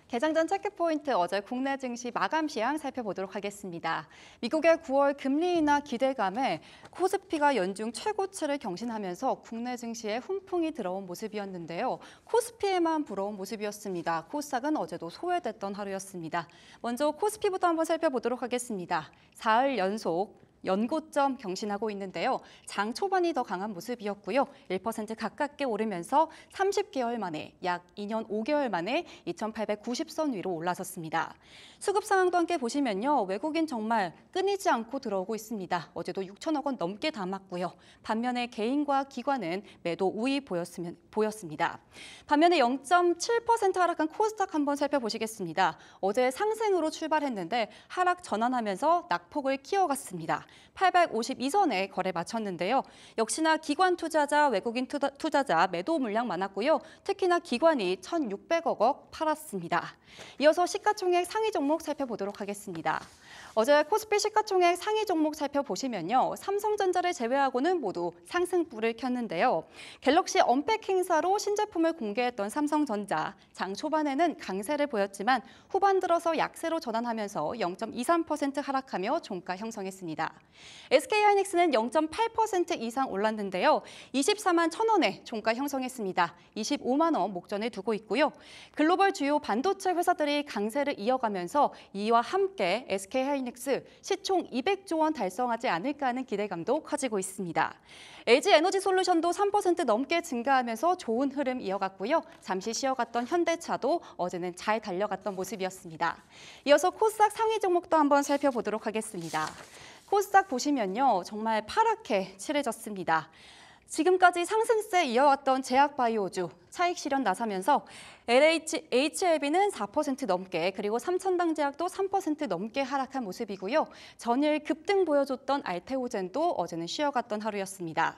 개장 전 체크포인트 어제 국내 증시 마감 시황 살펴보도록 하겠습니다. 미국의 9월 금리 인하 기대감에 코스피가 연중 최고치를 경신하면서 국내 증시에 훈풍이 들어온 모습이었는데요. 코스피에만 불어온 모습이었습니다. 코스닥은 어제도 소외됐던 하루였습니다. 먼저 코스피부터 한번 살펴보도록 하겠습니다. 사흘 연속 연고점 경신하고 있는데요. 장 초반이 더 강한 모습이었고요. 1% 가깝게 오르면서 30개월 만에 약 2년 5개월 만에 2,890선 위로 올라섰습니다. 수급 상황도 함께 보시면요. 외국인 정말 끊이지 않고 들어오고 있습니다. 어제도 6천억 원 넘게 담았고요. 반면에 개인과 기관은 매도 우위 보였습니다. 반면에 0.7% 하락한 코스닥 한번 살펴보시겠습니다. 어제 상승으로 출발했는데 하락 전환하면서 낙폭을 키워갔습니다. 852선에 거래 마쳤는데요. 역시나 기관 투자자, 외국인 투자자 매도 물량 많았고요. 특히나 기관이 1,600억 원 팔았습니다. 이어서 시가총액 상위 종목 살펴보도록 하겠습니다. 어제 코스피 시가총액 상위 종목 살펴보시면요. 삼성전자를 제외하고는 모두 상승불을 켰는데요. 갤럭시 언팩 행사로 신제품을 공개했던 삼성전자. 장 초반에는 강세를 보였지만 후반 들어서 약세로 전환하면서 0.23% 하락하며 종가 형성했습니다. SK하이닉스는 0.8% 이상 올랐는데요. 24만 1,000원에 종가 형성했습니다. 25만 원 목전에 두고 있고요. 글로벌 주요 반도체 회사들이 강세를 이어가면서 이와 함께 SK하이닉스 시총 200조 원 달성하지 않을까 하는 기대감도 커지고 있습니다. LG 에너지솔루션도 3% 넘게 증가하면서 좋은 흐름 이어갔고요. 잠시 쉬어갔던 현대차도 어제는 잘 달려갔던 모습이었습니다. 이어서 코스닥 상위 종목도 한번 살펴보도록 하겠습니다. 코스닥 보시면요. 정말 파랗게 칠해졌습니다. 지금까지 상승세 이어왔던 제약바이오주 차익 실현 나서면서 HLB는 4% 넘게 그리고 삼천당제약도 3% 넘게 하락한 모습이고요. 전일 급등 보여줬던 알테오젠도 어제는 쉬어갔던 하루였습니다.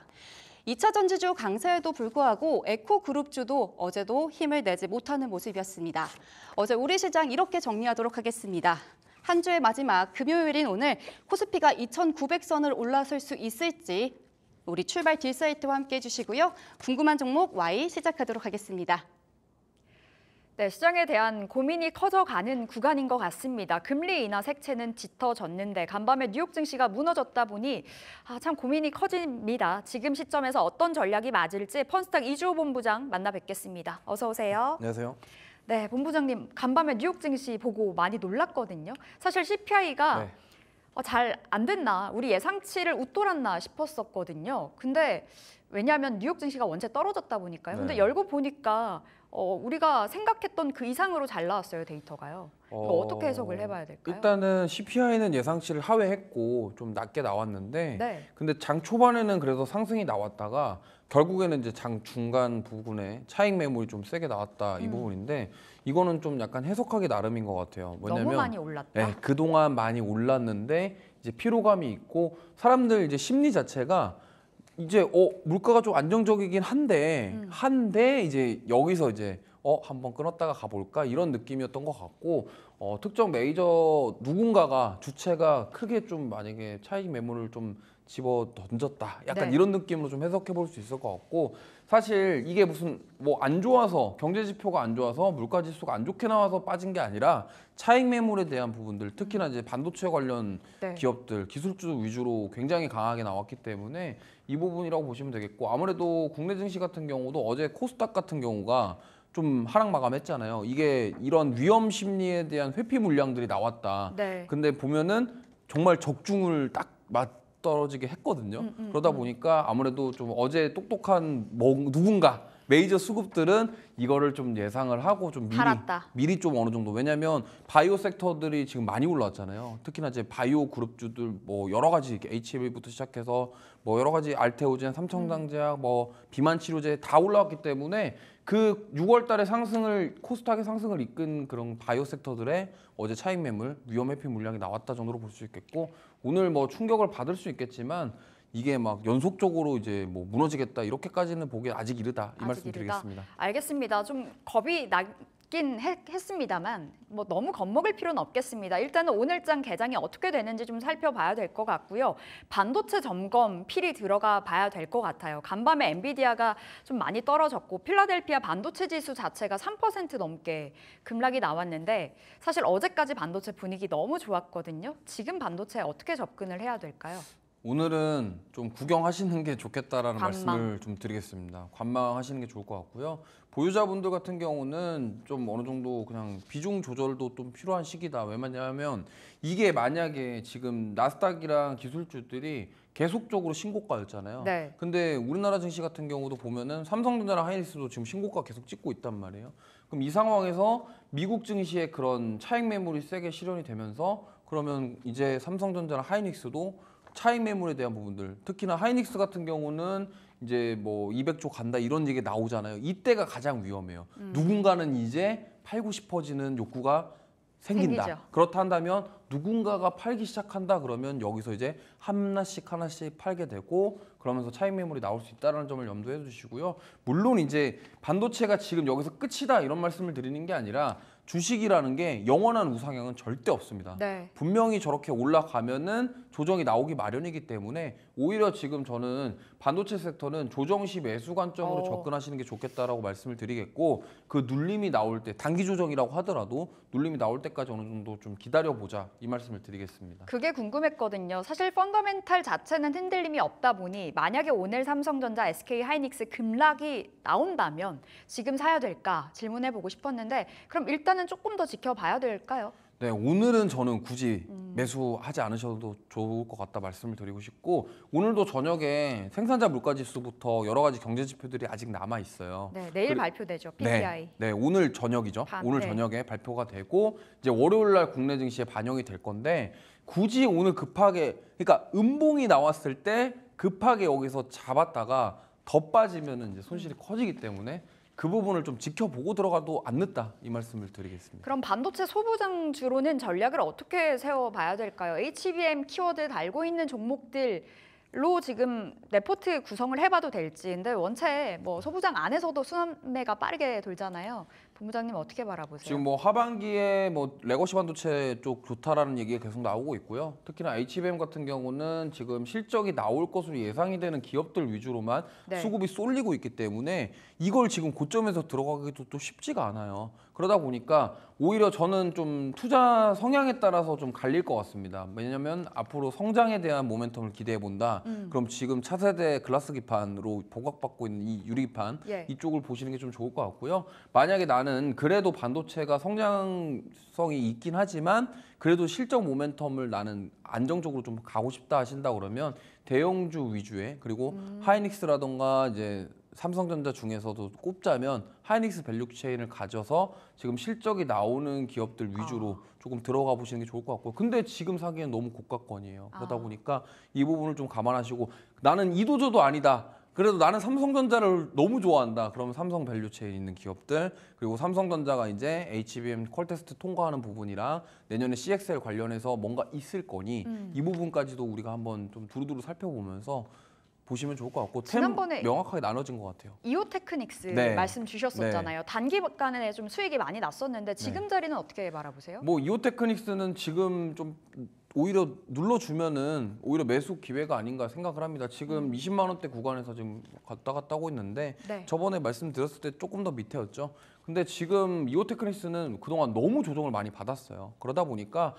2차 전지주 강세에도 불구하고 에코그룹주도 어제도 힘을 내지 못하는 모습이었습니다. 어제 우리 시장 이렇게 정리하도록 하겠습니다. 한 주의 마지막 금요일인 오늘 코스피가 2,900선을 올라설 수 있을지 우리 출발 딜사이트와 함께 해주시고요. 궁금한 종목 Y 시작하도록 하겠습니다. 네, 시장에 대한 고민이 커져가는 구간인 것 같습니다. 금리 인하 색채는 짙어졌는데 간밤에 뉴욕 증시가 무너졌다 보니 참 고민이 커집니다. 지금 시점에서 어떤 전략이 맞을지 펀스탁 이주호 본부장 만나 뵙겠습니다. 어서 오세요. 안녕하세요. 네, 본부장님 간밤에 뉴욕 증시 보고 많이 놀랐거든요. 사실 CPI가 네. 잘 안 됐나, 우리 예상치를 웃돌았나 싶었었거든요. 근데 왜냐하면 뉴욕 증시가 원체 떨어졌다 보니까요. 근데 네. 열고 보니까 우리가 생각했던 그 이상으로 잘 나왔어요, 데이터가요. 이거 어떻게 해석을 해봐야 될까요? 일단은 CPI는 예상치를 하회했고 좀 낮게 나왔는데 네. 근데 장 초반에는 그래서 상승이 나왔다가 결국에는 이제 장 중간 부분에 차익 매물이 좀 세게 나왔다 이 부분인데 이거는 좀 약간 해석하기 나름인 것 같아요. 뭐냐면 너무 많이 올랐다. 네, 그동안 많이 올랐는데 이제 피로감이 있고 사람들 이제 심리 자체가 이제 물가가 좀 안정적이긴 한데 이제 여기서 이제 한번 끊었다가 가볼까 이런 느낌이었던 것 같고 특정 메이저 누군가가 주체가 크게 좀 만약에 차익 매물을 좀 집어 던졌다 약간 네. 이런 느낌으로 좀 해석해 볼 수 있을 것 같고 사실 이게 무슨 뭐 안 좋아서 경제 지표가 안 좋아서 물가 지수가 안 좋게 나와서 빠진 게 아니라 차익 매물에 대한 부분들 특히나 이제 반도체 관련 네. 기업들 기술주 위주로 굉장히 강하게 나왔기 때문에 이 부분이라고 보시면 되겠고 아무래도 국내 증시 같은 경우도 어제 코스닥 같은 경우가 좀 하락 마감했잖아요. 이게 이런 위험 심리에 대한 회피 물량들이 나왔다. 네. 근데 보면은 정말 적중을 딱 맞떨어지게 했거든요. 그러다 보니까 아무래도 좀 어제 똑똑한 누군가 메이저 수급들은 이거를 좀 예상을 하고 좀 팔았다. 미리 좀 어느 정도 왜냐하면 바이오 섹터들이 지금 많이 올라왔잖아요. 특히나 이제 바이오 그룹주들 뭐 여러 가지 HLB부터 시작해서 뭐 여러 가지 알테오젠, 삼청당제약, 뭐 비만 치료제 다 올라왔기 때문에 그 6월달에 상승을 코스닥의 상승을 이끈 그런 바이오 섹터들의 어제 차익 매물, 위험 회피 물량이 나왔다 정도로 볼 수 있겠고 오늘 뭐 충격을 받을 수 있겠지만. 이게 막 연속적으로 이제 뭐 무너지겠다 이렇게까지는 보기 아직 이르다 이 말씀 드리겠습니다. 알겠습니다. 좀 겁이 나긴 했습니다만 뭐 너무 겁먹을 필요는 없겠습니다. 일단은 오늘장 개장이 어떻게 되는지 좀 살펴봐야 될 것 같고요. 반도체 점검 필히 들어가 봐야 될 것 같아요. 간밤에 엔비디아가 좀 많이 떨어졌고 필라델피아 반도체 지수 자체가 3% 넘게 급락이 나왔는데 사실 어제까지 반도체 분위기 너무 좋았거든요. 지금 반도체에 어떻게 접근을 해야 될까요? 오늘은 좀 구경하시는 게 좋겠다라는 관망. 말씀을 좀 드리겠습니다. 관망하시는 게 좋을 것 같고요. 보유자분들 같은 경우는 좀 어느 정도 그냥 비중 조절도 좀 필요한 시기다. 왜냐하면 이게 만약에 지금 나스닥이랑 기술주들이 계속적으로 신고가였잖아요. 네. 근데 우리나라 증시 같은 경우도 보면은 삼성전자랑 하이닉스도 지금 신고가 계속 찍고 있단 말이에요. 그럼 이 상황에서 미국 증시에 그런 차익 매물이 세게 실현이 되면서 그러면 이제 삼성전자랑 하이닉스도 차익 매물에 대한 부분들 특히나 하이닉스 같은 경우는 이제 뭐 200조 간다 이런 얘기 나오잖아요. 이때가 가장 위험해요. 누군가는 이제 팔고 싶어지는 욕구가 생긴다. 생기죠. 그렇다 한다면 누군가가 팔기 시작한다 그러면 여기서 이제 하나씩 팔게 되고 그러면서 차익 매물이 나올 수 있다는 점을 염두해 주시고요. 물론 이제 반도체가 지금 여기서 끝이다 이런 말씀을 드리는 게 아니라 주식이라는 게 영원한 우상향은 절대 없습니다. 네. 분명히 저렇게 올라가면은 조정이 나오기 마련이기 때문에 오히려 지금 저는 반도체 섹터는 조정 시 매수 관점으로 접근하시는 게 좋겠다라고 말씀을 드리겠고 그 눌림이 나올 때 단기 조정이라고 하더라도 눌림이 나올 때까지 어느 정도 좀 기다려보자 이 말씀을 드리겠습니다. 그게 궁금했거든요. 사실 펀더멘탈 자체는 흔들림이 없다 보니 만약에 오늘 삼성전자, SK하이닉스 급락이 나온다면 지금 사야 될까 질문해보고 싶었는데 그럼 일단은 조금 더 지켜봐야 될까요? 네, 오늘은 저는 굳이 매수하지 않으셔도 좋을 것 같다 말씀을 드리고 싶고 오늘도 저녁에 생산자 물가지수부터 여러 가지 경제 지표들이 아직 남아 있어요. 네, 내일 발표되죠. PPI. 네, 오늘 저녁이죠. 오늘 저녁에 발표가 되고 이제 월요일 날 국내 증시에 반영이 될 건데 굳이 오늘 급하게 그러니까 음봉이 나왔을 때 급하게 여기서 잡았다가 더 빠지면은 이제 손실이 커지기 때문에 그 부분을 좀 지켜보고 들어가도 안 늦다 이 말씀을 드리겠습니다. 그럼 반도체 소부장주로는 전략을 어떻게 세워봐야 될까요? HBM 키워드 달고 있는 종목들로 지금 레포트 구성을 해봐도 될지. 근데 원체 뭐 소부장 안에서도 순환매가 빠르게 돌잖아요. 본부장님 어떻게 바라보세요? 지금 뭐 하반기에 뭐 레거시 반도체 쪽 좋다라는 얘기가 계속 나오고 있고요. 특히나 HBM 같은 경우는 지금 실적이 나올 것으로 예상이 되는 기업들 위주로만 수급이 쏠리고 있기 때문에 이걸 지금 고점에서 들어가기도 또 쉽지가 않아요. 그러다 보니까 오히려 저는 좀 투자 성향에 따라서 좀 갈릴 것 같습니다. 왜냐하면 앞으로 성장에 대한 모멘텀을 기대해 본다. 그럼 지금 차세대 글라스 기판으로 보각받고 있는 이 유리 기판 이쪽을 보시는 게 좀 좋을 것 같고요. 만약에 나는 그래도 반도체가 성장성이 있긴 하지만 그래도 실적 모멘텀을 나는 안정적으로 좀 가고 싶다 하신다 그러면 대형주 위주의 그리고 하이닉스라던가 이제 삼성전자 중에서도 꼽자면 하이닉스 밸류체인을 가져서 지금 실적이 나오는 기업들 위주로 조금 들어가 보시는 게 좋을 것 같고요. 근데 지금 사기엔 너무 고가권이에요. 그러다 보니까 이 부분을 좀 감안하시고 나는 이도저도 아니다. 그래도 나는 삼성전자를 너무 좋아한다. 그러면 삼성 밸류체인 있는 기업들 그리고 삼성전자가 이제 HBM 퀄테스트 통과하는 부분이랑 내년에 CXL 관련해서 뭔가 있을 거니 이 부분까지도 우리가 한번 좀 두루두루 살펴보면서 보시면 좋을 것 같고 지난번에 명확하게 나눠진 것 같아요. 이오테크닉스 네. 말씀 주셨었잖아요. 네. 단기간에 좀 수익이 많이 났었는데 지금 자리는 어떻게 바라보세요? 뭐 이오테크닉스는 지금 좀 오히려 눌러주면은 오히려 매수 기회가 아닌가 생각을 합니다. 지금 20만 원대 구간에서 지금 갔다 갔다 하고 있는데 저번에 말씀드렸을 때 조금 더 밑에였죠. 근데 지금 이오테크닉스는 그동안 너무 조정을 많이 받았어요. 그러다 보니까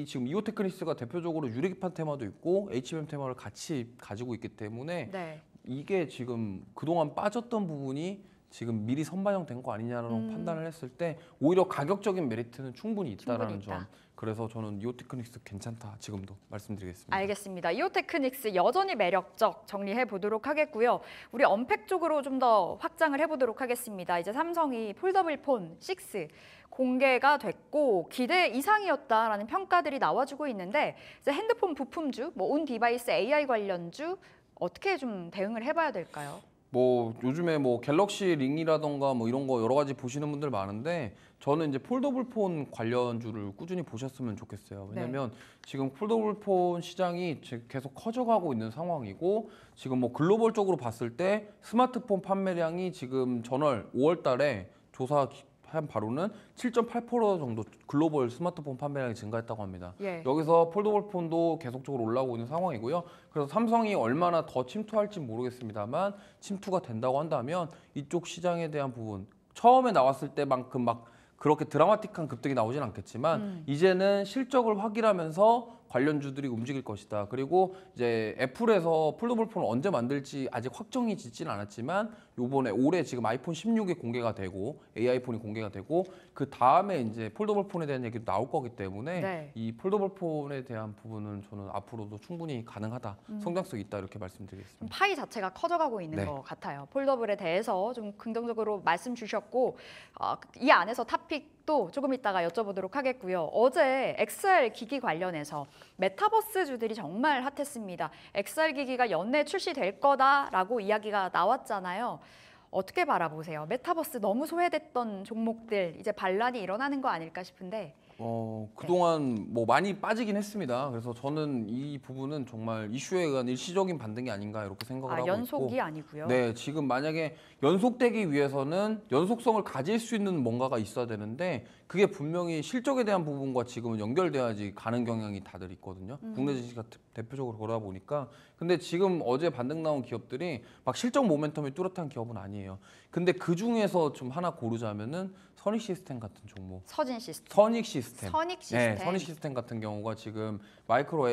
지금 이오테크닉스가 대표적으로 유리기판 테마도 있고 HBM 테마를 같이 가지고 있기 때문에 이게 지금 그동안 빠졌던 부분이 지금 미리 선반영된 거 아니냐라고 판단을 했을 때 오히려 가격적인 메리트는 충분히 있다라는 점. 그래서 저는 이오테크닉스 괜찮다 지금도 말씀드리겠습니다. 알겠습니다. 이오테크닉스 여전히 매력적 정리해 보도록 하겠고요. 우리 언팩 쪽으로 좀 더 확장을 해보도록 하겠습니다. 이제 삼성이 폴더블 폰 6 공개가 됐고 기대 이상이었다라는 평가들이 나와주고 있는데 이제 핸드폰 부품주, 뭐 온 디바이스 AI 관련주 어떻게 좀 대응을 해봐야 될까요? 뭐 요즘에 뭐 갤럭시 링이라던가 뭐 이런 거 여러 가지 보시는 분들 많은데 저는 이제 폴더블 폰 관련주를 꾸준히 보셨으면 좋겠어요. 왜냐면 지금 폴더블 폰 시장이 계속 커져가고 있는 상황이고 지금 뭐 글로벌적으로 봤을 때 스마트폰 판매량이 지금 전월 5월 달에 조사한 바로는 7.8% 정도 글로벌 스마트폰 판매량이 증가했다고 합니다. 여기서 폴더블 폰도 계속적으로 올라오고 있는 상황이고요. 그래서 삼성이 얼마나 더 침투할지 모르겠습니다만 침투가 된다고 한다면 이쪽 시장에 대한 부분 처음에 나왔을 때만큼 막 그렇게 드라마틱한 급등이 나오진 않겠지만 이제는 실적을 확인하면서 관련주들이 움직일 것이다. 그리고 이제 애플에서 폴더블 폰을 언제 만들지 아직 확정이 짓진 않았지만 요번에 올해 지금 아이폰 16이 공개가 되고 AI 폰이 공개가 되고 그 다음에 이제 폴더블 폰에 대한 얘기도 나올 거기 때문에 이 폴더블 폰에 대한 부분은 저는 앞으로도 충분히 가능하다. 성장성이 있다 이렇게 말씀드리겠습니다. 파이 자체가 커져가고 있는 것 같아요. 폴더블에 대해서 좀 긍정적으로 말씀 주셨고 이 안에서 탑픽도 조금 이따가 여쭤보도록 하겠고요. 어제 XR 기기 관련해서 메타버스 주들이 정말 핫했습니다. XR 기기가 연내 출시될 거다라고 이야기가 나왔잖아요. 어떻게 바라보세요? 메타버스 너무 소외됐던 종목들 이제 반란이 일어나는 거 아닐까 싶은데. 그동안 뭐 많이 빠지긴 했습니다. 그래서 저는 이 부분은 정말 이슈에 의한 일시적인 반등이 아닌가 이렇게 생각을 하고 있고. 연속이 아니고요. 네, 지금 만약에 연속되기 위해서는 연속성을 가질 수 있는 뭔가가 있어야 되는데 그게 분명히 실적에 대한 부분과 지금은 연결돼야지 가는 경향이 다들 있거든요. 국내 증시가 대표적으로 그러다 보니까. 근데 지금 어제 반등 나온 기업들이 막 실적 모멘텀이 뚜렷한 기업은 아니에요. 근데 그 중에서 좀 하나 고르자면은 선익 시스템 같은 종목. 서진 시스템. 선익 시스템. 선익 시스템. 네, 선익 시스템 같은 경우가 지금 마이크로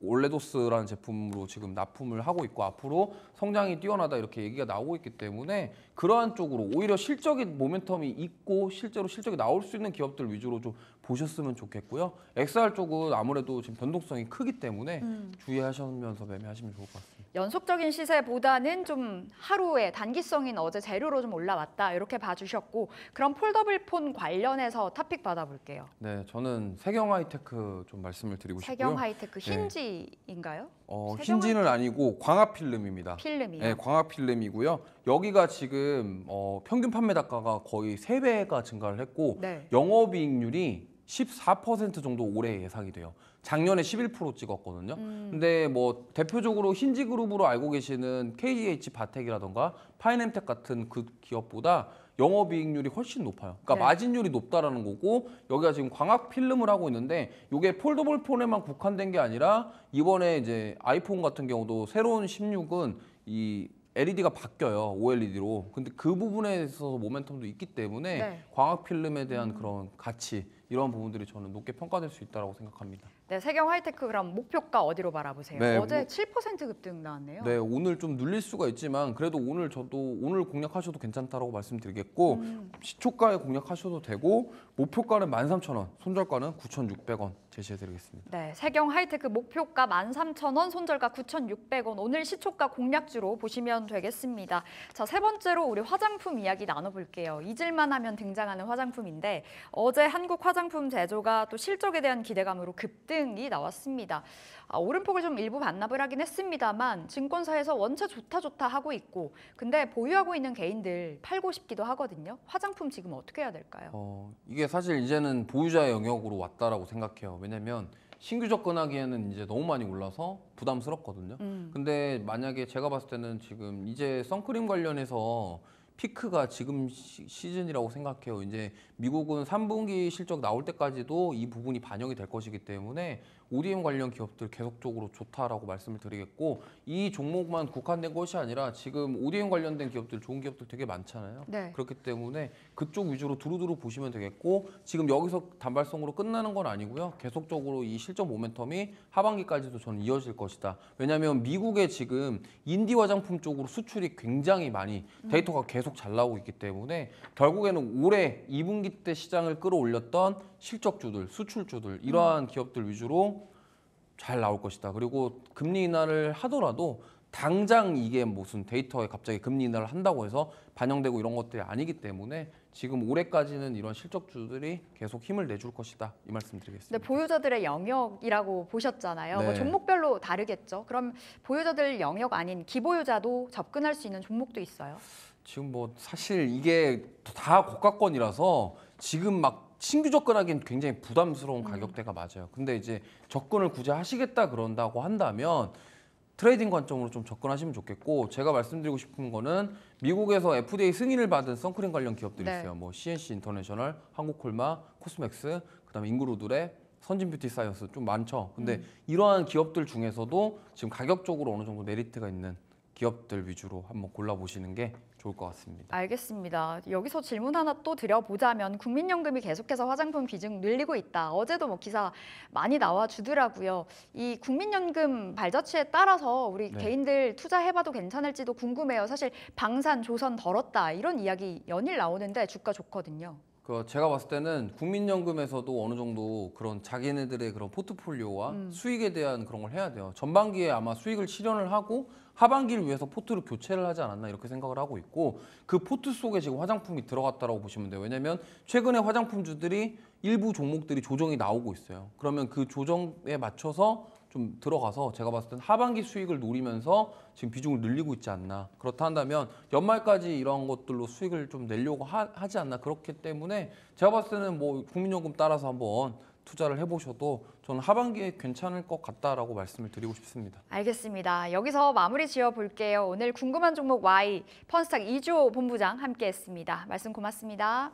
올레도스라는 제품으로 지금 납품을 하고 있고 앞으로 성장이 뛰어나다 이렇게 얘기가 나오고 있기 때문에 그러한 쪽으로 오히려 실적인 모멘텀이 있고 실제로 실적이 나올 수 있는 기업들 위주로 좀 보셨으면 좋겠고요. XR 쪽은 아무래도 지금 변동성이 크기 때문에 주의하시면서 매매하시면 좋을 것 같습니다. 연속적인 시세보다는 좀 하루에 단기성인 어제 재료로 좀 올라왔다 이렇게 봐주셨고 그럼 폴더블 폰 관련해서 토픽 받아볼게요. 네, 저는 세경 하이테크 좀 말씀을 드리고 싶고요. 세경 하이테크 힌지인가요? 세경 힌지는 아니고 광학 필름입니다. 필름이요. 네, 광학 필름이고요. 여기가 지금 평균 판매 단가가 거의 3배가 증가를 했고 네. 영업이익률이 14% 정도 올해 예상이 돼요. 작년에 11% 찍었거든요. 근데 뭐 대표적으로 힌지그룹으로 알고 계시는 KGH 바텍이라던가 파이nem텍 같은 그 기업보다 영업이익률이 훨씬 높아요. 그러니까 네. 마진율이 높다라는 거고 여기가 지금 광학 필름을 하고 있는데 이게 폴더블 폰에만 국한된 게 아니라 이번에 이제 아이폰 같은 경우도 새로운 16은 이 LED가 바뀌어요. OLED로. 근데 그 부분에 있어서 모멘텀도 있기 때문에 네. 광학 필름에 대한 그런 가치 이런 부분들이 저는 높게 평가될 수 있다고 생각합니다. 네, 세경 하이테크 그럼 목표가 어디로 바라보세요? 네, 어제 7% 급등 나왔네요. 네, 오늘 좀 눌릴 수가 있지만 그래도 오늘 오늘 공략하셔도 괜찮다라고 말씀드리겠고 시초가에 공략하셔도 되고 목표가는 13,000원, 손절가는 9,600원 제시해드리겠습니다. 네, 세경 하이테크 목표가 13,000원, 손절가 9,600원. 오늘 시초가 공략주로 보시면 되겠습니다. 자, 세 번째로 우리 화장품 이야기 나눠볼게요. 잊을만 하면 등장하는 화장품인데 어제 한국 화장품 제조가 또 실적에 대한 기대감으로 급등이 나왔습니다. 오름폭을 좀 일부 반납을 하긴 했습니다만 증권사에서 원체 좋다 하고 있고 근데 보유하고 있는 개인들 팔고 싶기도 하거든요. 화장품 지금 어떻게 해야 될까요? 이게 사실 이제는 보유자의 영역으로 왔다라고 생각해요. 왜냐면 신규 접근하기에는 이제 너무 많이 올라서 부담스럽거든요. 근데 만약에 제가 봤을 때는 지금 이제 선크림 관련해서 피크가 지금 시즌이라고 생각해요. 이제 미국은 3분기 실적 나올 때까지도 이 부분이 반영이 될 것이기 때문에 ODM 관련 기업들 계속적으로 좋다라고 말씀을 드리겠고 이 종목만 국한된 것이 아니라 지금 ODM 관련된 기업들 좋은 기업들 되게 많잖아요. 네. 그렇기 때문에 그쪽 위주로 두루두루 보시면 되겠고 지금 여기서 단발성으로 끝나는 건 아니고요. 계속적으로 이 실적 모멘텀이 하반기까지도 저는 이어질 것이다. 왜냐하면 미국에 지금 인디 화장품 쪽으로 수출이 굉장히 많이 데이터가 계속 잘 나오고 있기 때문에 결국에는 올해 2분기 때 시장을 끌어올렸던 실적주들, 수출주들 이러한 기업들 위주로 잘 나올 것이다. 그리고 금리 인하를 하더라도 당장 이게 무슨 데이터에 갑자기 금리 인하를 한다고 해서 반영되고 이런 것들이 아니기 때문에 지금 올해까지는 이런 실적주들이 계속 힘을 내줄 것이다. 이 말씀 드리겠습니다. 근데 보유자들의 영역이라고 보셨잖아요. 네. 뭐 종목별로 다르겠죠. 그럼 보유자들 영역 아닌 기보유자도 접근할 수 있는 종목도 있어요? 지금 뭐 사실 이게 다 고가권이라서 지금 막 신규 접근하기엔 굉장히 부담스러운 가격대가 맞아요. 근데 이제 접근을 굳이 하시겠다 그런다고 한다면 트레이딩 관점으로 좀 접근하시면 좋겠고 제가 말씀드리고 싶은 거는 미국에서 FDA 승인을 받은 선크림 관련 기업들이 네. 있어요. 뭐 CNC 인터내셔널, 한국콜마, 코스맥스, 그다음에 인그루드랩, 선진뷰티 사이언스 좀 많죠. 근데 이러한 기업들 중에서도 지금 가격적으로 어느 정도 메리트가 있는 기업들 위주로 한번 골라보시는 게 좋을 것 같습니다. 알겠습니다. 여기서 질문 하나 또 드려보자면 국민연금이 계속해서 화장품 비중 늘리고 있다. 어제도 뭐 기사 많이 나와 주더라고요. 이 국민연금 발자취에 따라서 우리 네. 개인들 투자해봐도 괜찮을지도 궁금해요. 사실 방산, 조선 덜었다 이런 이야기 연일 나오는데 주가 좋거든요. 제가 봤을 때는 국민연금에서도 어느 정도 그런 자기네들의 그런 포트폴리오와 수익에 대한 그런 걸 해야 돼요. 전반기에 아마 수익을 실현을 하고 하반기를 위해서 포트를 교체를 하지 않았나 이렇게 생각을 하고 있고 그 포트 속에 지금 화장품이 들어갔다라고 보시면 돼요. 왜냐하면 최근에 화장품주들이 일부 종목들이 조정이 나오고 있어요. 그러면 그 조정에 맞춰서 좀 들어가서 제가 봤을 때는 하반기 수익을 노리면서 지금 비중을 늘리고 있지 않나. 그렇다 한다면 연말까지 이런 것들로 수익을 좀 내려고 하지 않나. 그렇기 때문에 제가 봤을 때는 뭐 국민연금 따라서 한번 투자를 해보셔도 저는 하반기에 괜찮을 것 같다라고 말씀을 드리고 싶습니다. 알겠습니다. 여기서 마무리 지어 볼게요. 오늘 궁금한 종목 Y 펀스탁 이주호 본부장 함께했습니다. 말씀 고맙습니다.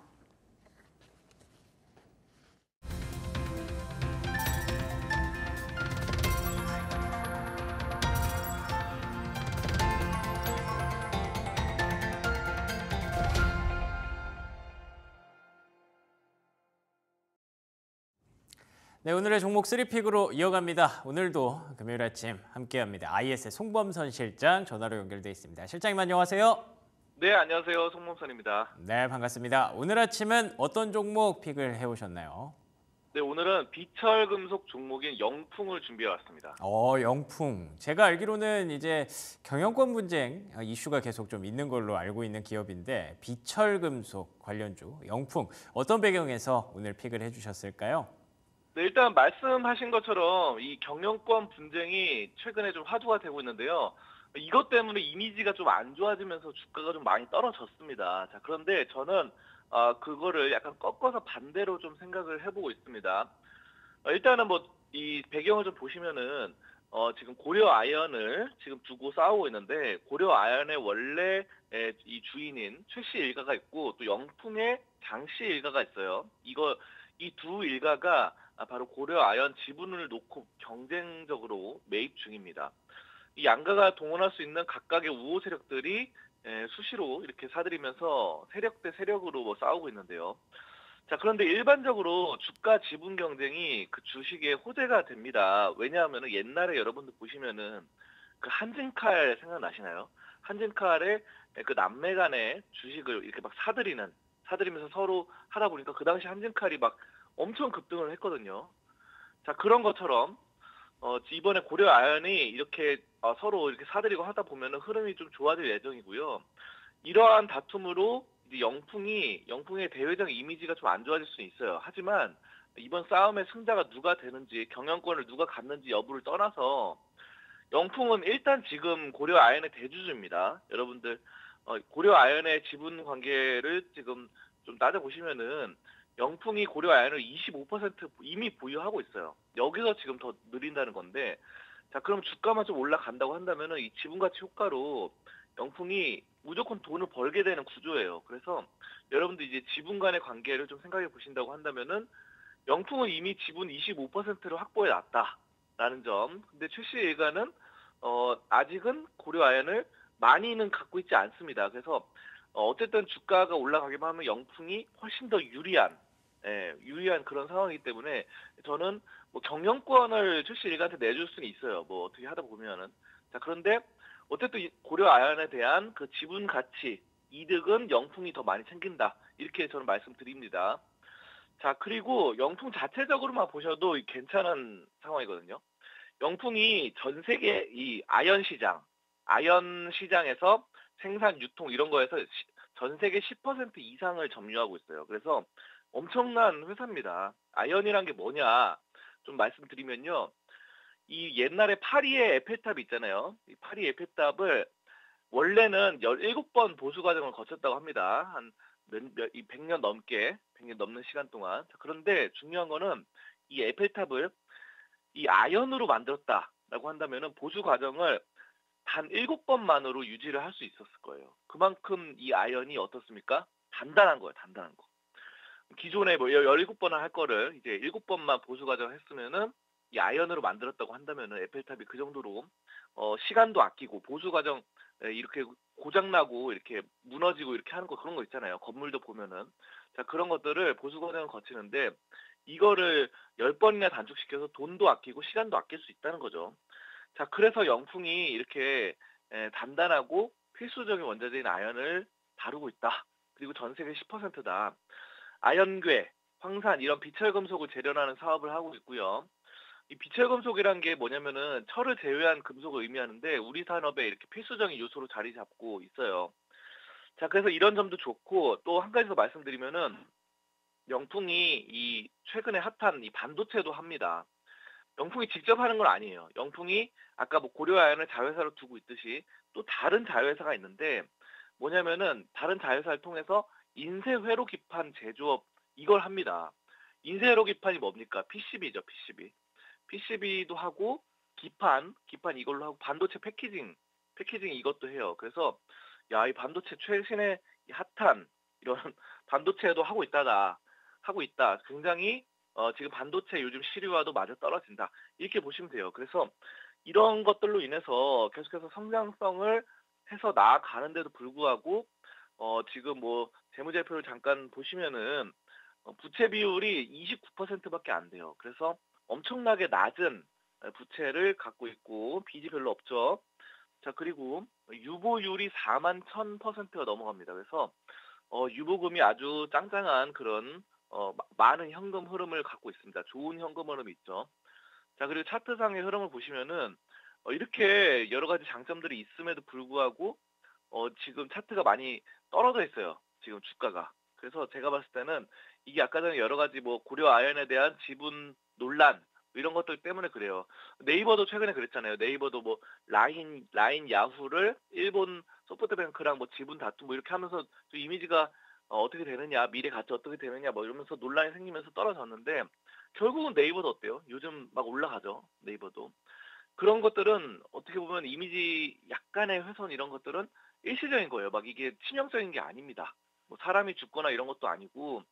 네, 오늘의 종목 3픽으로 이어갑니다. 오늘도 금요일 아침 함께합니다. IS의 송범선 실장 전화로 연결돼 있습니다. 실장님 안녕하세요. 네, 안녕하세요. 송범선입니다. 네, 반갑습니다. 오늘 아침은 어떤 종목 픽을 해오셨나요? 네, 오늘은 비철금속 종목인 영풍을 준비해 왔습니다. 영풍. 제가 알기로는 이제 경영권 분쟁 이슈가 계속 좀 있는 걸로 알고 있는 기업인데 비철금속 관련주 영풍 어떤 배경에서 오늘 픽을 해주셨을까요? 네, 일단 말씀하신 것처럼 이 경영권 분쟁이 최근에 좀 화두가 되고 있는데요. 이것 때문에 이미지가 좀 안 좋아지면서 주가가 좀 많이 떨어졌습니다. 자, 그런데 저는 그거를 약간 꺾어서 반대로 좀 생각을 해보고 있습니다. 일단은 뭐 이 배경을 좀 보시면은 지금 고려 아연을 지금 두고 싸우고 있는데 고려 아연의 원래 이 주인인 최씨 일가가 있고 또 영풍의 장씨 일가가 있어요. 이 두 일가가 바로 고려 아연 지분을 놓고 경쟁적으로 매입 중입니다. 이 양가가 동원할 수 있는 각각의 우호 세력들이 수시로 이렇게 사들이면서 세력 대 세력으로 뭐 싸우고 있는데요. 자, 그런데 일반적으로 주가 지분 경쟁이 그 주식에 호재가 됩니다. 왜냐하면 옛날에 여러분들 보시면은 그 한진칼 생각나시나요? 한진칼의 그 남매 간의 주식을 이렇게 막 사들이면서 서로 하다 보니까 그 당시 한진칼이 막 엄청 급등을 했거든요. 자, 그런 것처럼 이번에 고려 아연이 이렇게 서로 이렇게 사들이고 하다 보면은 흐름이 좀 좋아질 예정이고요. 이러한 다툼으로 이제 영풍의 대외적 이미지가 좀 안 좋아질 수 있어요. 하지만 이번 싸움의 승자가 누가 되는지 경영권을 누가 갖는지 여부를 떠나서 영풍은 일단 지금 고려 아연의 대주주입니다. 여러분들 고려 아연의 지분 관계를 지금 좀 따져보시면은 영풍이 고려 아연을 25% 이미 보유하고 있어요. 여기서 지금 더 느린다는 건데, 자, 그럼 주가만 좀 올라간다고 한다면은 이 지분 가치 효과로 영풍이 무조건 돈을 벌게 되는 구조예요. 그래서 여러분들 이제 지분 간의 관계를 좀 생각해 보신다고 한다면은 영풍은 이미 지분 25%를 확보해 놨다라는 점. 근데 최씨 일가는 아직은 고려 아연을 많이는 갖고 있지 않습니다. 그래서 어쨌든 주가가 올라가기만 하면 영풍이 훨씬 더 유리한 그런 상황이기 때문에 저는 뭐 경영권을 최씨 일가한테 내줄 수는 있어요. 뭐 어떻게 하다 보면은. 자, 그런데 어쨌든 이 고려 아연에 대한 그 지분 가치, 이득은 영풍이 더 많이 챙긴다. 이렇게 저는 말씀드립니다. 자, 그리고 영풍 자체적으로만 보셔도 괜찮은 상황이거든요. 영풍이 전 세계 이 아연 시장에서 생산, 유통 이런 거에서 전 세계 10% 이상을 점유하고 있어요. 그래서 엄청난 회사입니다. 아연이란 게 뭐냐 좀 말씀드리면요. 이 옛날에 파리의 에펠탑 있잖아요. 이 파리 에펠탑을 원래는 17번 보수 과정을 거쳤다고 합니다. 한 100년 넘는 시간 동안. 자, 그런데 중요한 거는 이 에펠탑을 이 아연으로 만들었다라고 한다면은 보수 과정을 단 7번만으로 유지를 할 수 있었을 거예요. 그만큼 이 아연이 어떻습니까? 단단한 거예요, 단단한 거. 기존에 뭐 17번을 할 거를 이제 7번만 보수 과정을 했으면은 이 아연으로 만들었다고 한다면은 에펠탑이 그 정도로 시간도 아끼고 보수 과정 이렇게 고장나고 이렇게 무너지고 이렇게 하는 거 그런 거 있잖아요. 건물도 보면은. 자, 그런 것들을 보수 과정을 거치는데 이거를 10번이나 단축시켜서 돈도 아끼고 시간도 아낄 수 있다는 거죠. 자, 그래서 영풍이 이렇게 단단하고 필수적인 원자재인 아연을 다루고 있다. 그리고 전 세계 10%다. 아연괴, 황산 이런 비철금속을 재련하는 사업을 하고 있고요. 이 비철금속이란 게 뭐냐면은 철을 제외한 금속을 의미하는데 우리 산업에 이렇게 필수적인 요소로 자리 잡고 있어요. 자, 그래서 이런 점도 좋고 또 한 가지 더 말씀드리면은 영풍이 이 최근에 핫한 이 반도체도 합니다. 영풍이 직접 하는 건 아니에요. 영풍이 아까 뭐 고려아연을 자회사로 두고 있듯이 또 다른 자회사가 있는데 뭐냐면은 다른 자회사를 통해서 인쇄 회로 기판 제조업 이걸 합니다. 인쇄로 기판이 뭡니까? PCB죠, PCB. PCB도 하고 기판 이걸로 하고 반도체 패키징 이것도 해요. 그래서 야, 이 반도체 최신의 이 핫한 이런 반도체도 하고 있다. 굉장히 지금 반도체 요즘 시류와도 맞아 떨어진다. 이렇게 보시면 돼요. 그래서 이런 것들로 인해서 계속해서 성장성을 해서 나아가는데도 불구하고 지금 뭐 재무제표를 잠깐 보시면은 부채 비율이 29%밖에 안 돼요. 그래서 엄청나게 낮은 부채를 갖고 있고 빚이 별로 없죠. 자, 그리고 유보율이 4만 1000%가 넘어갑니다. 그래서 유보금이 아주 짱짱한 그런 많은 현금 흐름을 갖고 있습니다. 좋은 현금 흐름이 있죠. 자, 그리고 차트상의 흐름을 보시면은 이렇게 여러 가지 장점들이 있음에도 불구하고 지금 차트가 많이 떨어져 있어요. 지금 주가가. 그래서 제가 봤을 때는 이게 아까 전에 여러 가지 뭐 고려 아연에 대한 지분 논란 이런 것들 때문에 그래요. 네이버도 최근에 그랬잖아요. 네이버도 뭐 라인 야후를 일본 소프트뱅크랑 뭐 지분 다툼 뭐 이렇게 하면서 좀 이미지가 어떻게 되느냐, 미래 가치 어떻게 되느냐 뭐 이러면서 논란이 생기면서 떨어졌는데 결국은 네이버도 어때요? 요즘 막 올라가죠. 네이버도. 그런 것들은 어떻게 보면 이미지 약간의 훼손 이런 것들은 일시적인 거예요. 막 이게 치명적인 게 아닙니다. 뭐 사람이 죽거나 이런 것도 아니고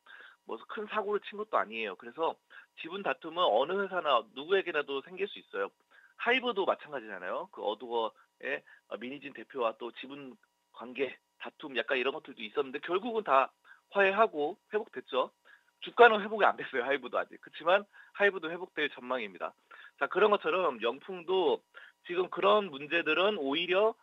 뭐 큰 사고를 친 것도 아니에요. 그래서 지분 다툼은 어느 회사나 누구에게나도 생길 수 있어요. 하이브도 마찬가지잖아요. 그 어두어의 민희진 대표와 또 지분 관계 다툼 약간 이런 것들도 있었는데 결국은 다 화해하고 회복됐죠. 주가는 회복이 안 됐어요. 하이브도 아직. 그렇지만 하이브도 회복될 전망입니다. 자, 그런 것처럼 영풍도 지금 그런 문제들은 오히려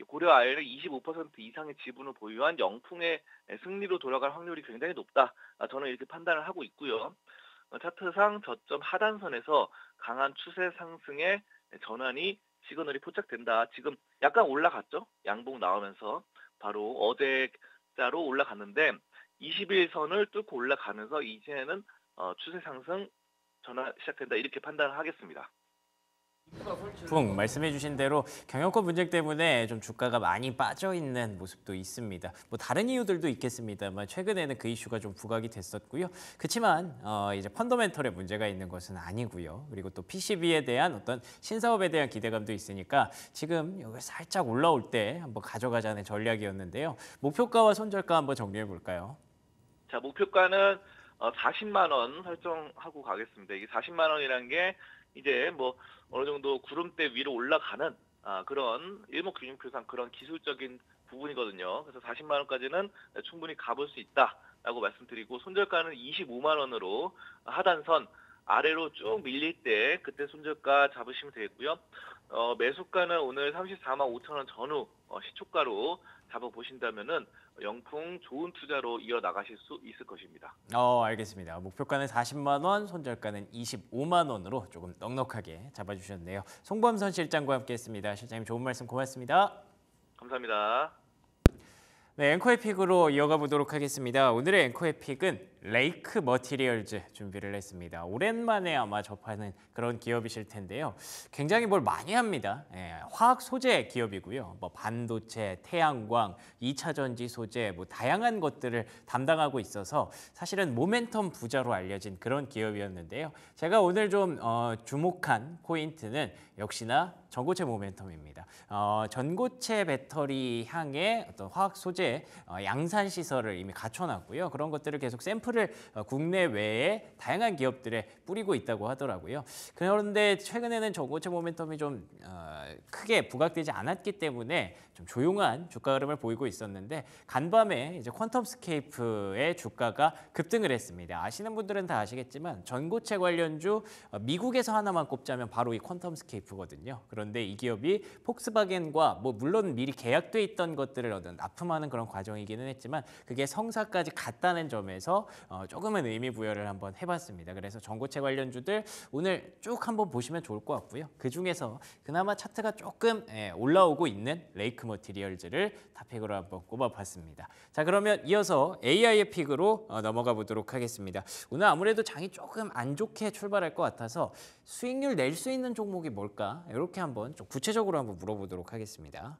고려 아연의 25% 이상의 지분을 보유한 영풍의 승리로 돌아갈 확률이 굉장히 높다. 저는 이렇게 판단을 하고 있고요. 차트상 저점 하단선에서 강한 추세 상승의 전환이 시그널이 포착된다. 지금 약간 올라갔죠? 양봉 나오면서 바로 어제자로 올라갔는데 21선을 뚫고 올라가면서 이제는 추세 상승 전환 시작된다. 이렇게 판단을 하겠습니다. 붕 말씀해주신 대로 경영권 분쟁 때문에 좀 주가가 많이 빠져 있는 모습도 있습니다. 뭐 다른 이유들도 있겠습니다만 최근에는 그 이슈가 좀 부각이 됐었고요. 그렇지만 이제 펀더멘털에 문제가 있는 것은 아니고요. 그리고 또 PCB에 대한 어떤 신사업에 대한 기대감도 있으니까 지금 여기 살짝 올라올 때 한번 가져가자는 전략이었는데요. 목표가와 손절가 한번 정리해 볼까요? 자, 목표가는 40만 원 설정하고 가겠습니다. 이게 40만 원이라는 게 이제 뭐 어느 정도 구름대 위로 올라가는 그런 일목균형표상 그런 기술적인 부분이거든요. 그래서 40만 원까지는 충분히 가볼 수 있다라고 말씀드리고 손절가는 25만 원으로 하단선 아래로 쭉 밀릴 때 그때 손절가 잡으시면 되겠고요. 매수가는 오늘 34만 5천 원 전후 시초가로 잡아보신다면은 영풍 좋은 투자로 이어나가실 수 있을 것입니다. 알겠습니다. 목표가는 40만 원, 손절가는 25만 원으로 조금 넉넉하게 잡아주셨네요. 송범선 실장과 함께했습니다. 실장님 좋은 말씀 고맙습니다. 감사합니다. 네, 앵커의 픽으로 이어가 보도록 하겠습니다. 오늘의 앵커의 픽은 레이크 머티리얼즈 준비를 했습니다. 오랜만에 아마 접하는 그런 기업이실 텐데요. 굉장히 뭘 많이 합니다. 화학 소재 기업이고요. 뭐 반도체, 태양광, 2차 전지 소재, 뭐 다양한 것들을 담당하고 있어서 사실은 모멘텀 부자로 알려진 그런 기업이었는데요. 제가 오늘 좀 주목한 포인트는 역시나 전고체 모멘텀입니다. 전고체 배터리 향의 어떤 화학 소재 양산 시설을 이미 갖춰놨고요. 그런 것들을 계속 샘플을 국내외에 다양한 기업들에 뿌리고 있다고 하더라고요. 그런데 최근에는 전고체 모멘텀이 좀 크게 부각되지 않았기 때문에 좀 조용한 주가 흐름을 보이고 있었는데 간밤에 이제 퀀텀스케이프의 주가가 급등을 했습니다. 아시는 분들은 다 아시겠지만 전고체 관련주 미국에서 하나만 꼽자면 바로 이 퀀텀스케이프거든요. 그런데 이 기업이 폭스바겐과 뭐 물론 미리 계약돼 있던 것들을 납품하는 그런 과정이기는 했지만 그게 성사까지 갔다는 점에서 조금은 의미 부여를 한번 해봤습니다. 그래서 전고체 관련주들 오늘 쭉 한번 보시면 좋을 것 같고요. 그 중에서 그나마 차트가 조금 올라오고 있는 레이크 머티리얼즈를 탑픽으로 한번 꼽아봤습니다. 자, 그러면 이어서 AI의 픽으로 넘어가 보도록 하겠습니다. 오늘 아무래도 장이 조금 안 좋게 출발할 것 같아서 수익률 낼 수 있는 종목이 뭘까? 이렇게 한번 좀 구체적으로 한번 물어보도록 하겠습니다.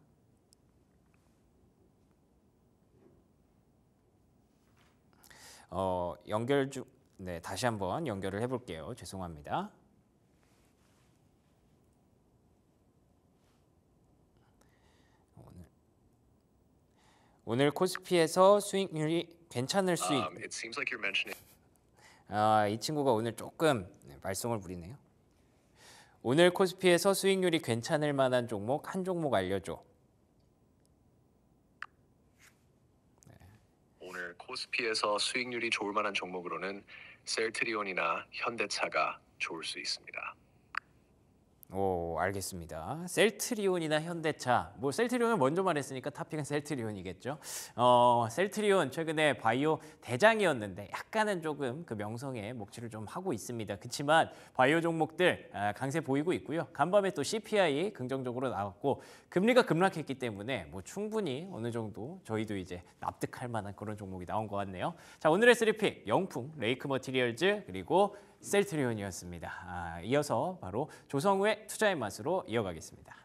연결 중 네, 다시 한번 연결을 해볼게요. 죄송합니다. 오늘 코스피에서 수익률이 괜찮을 수 있. It seems like you're mentioning. 이 친구가 오늘 조금 말썽을 부리네요. 오늘 코스피에서 수익률이 괜찮을 만한 종목 한 종목 알려줘. 오늘 코스피에서 수익률이 좋을 만한 종목으로는 셀트리온이나 현대차가 좋을 수 있습니다. 오, 알겠습니다. 셀트리온이나 현대차. 뭐 셀트리온을 먼저 말했으니까 탑픽은 셀트리온이겠죠. 셀트리온 최근에 바이오 대장이었는데 약간은 조금 그 명성에 목치를 좀 하고 있습니다. 그렇지만 바이오 종목들 강세 보이고 있고요. 간밤에 또 CPI 긍정적으로 나왔고 금리가 급락했기 때문에 뭐 충분히 어느 정도 저희도 이제 납득할 만한 그런 종목이 나온 것 같네요. 자, 오늘의 3픽 영풍, 레이크 머티리얼즈 그리고 셀트리온이었습니다. 이어서 바로 조성우의 투자의 맛으로 이어가겠습니다.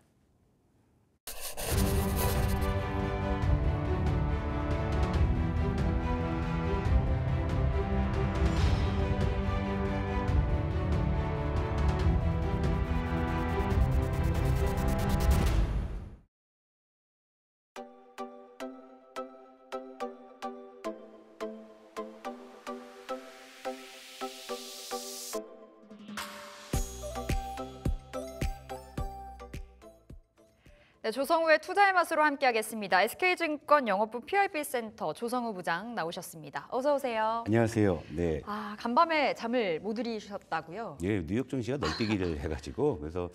네, 조성우의 투자의 맛으로 함께하겠습니다. SK증권 영업부 PIB 센터 조성우 부장 나오셨습니다. 어서 오세요. 안녕하세요. 네. 간밤에 잠을 못 이루셨다고요? 예, 뉴욕 증시가 널뛰기를 해가지고 그래서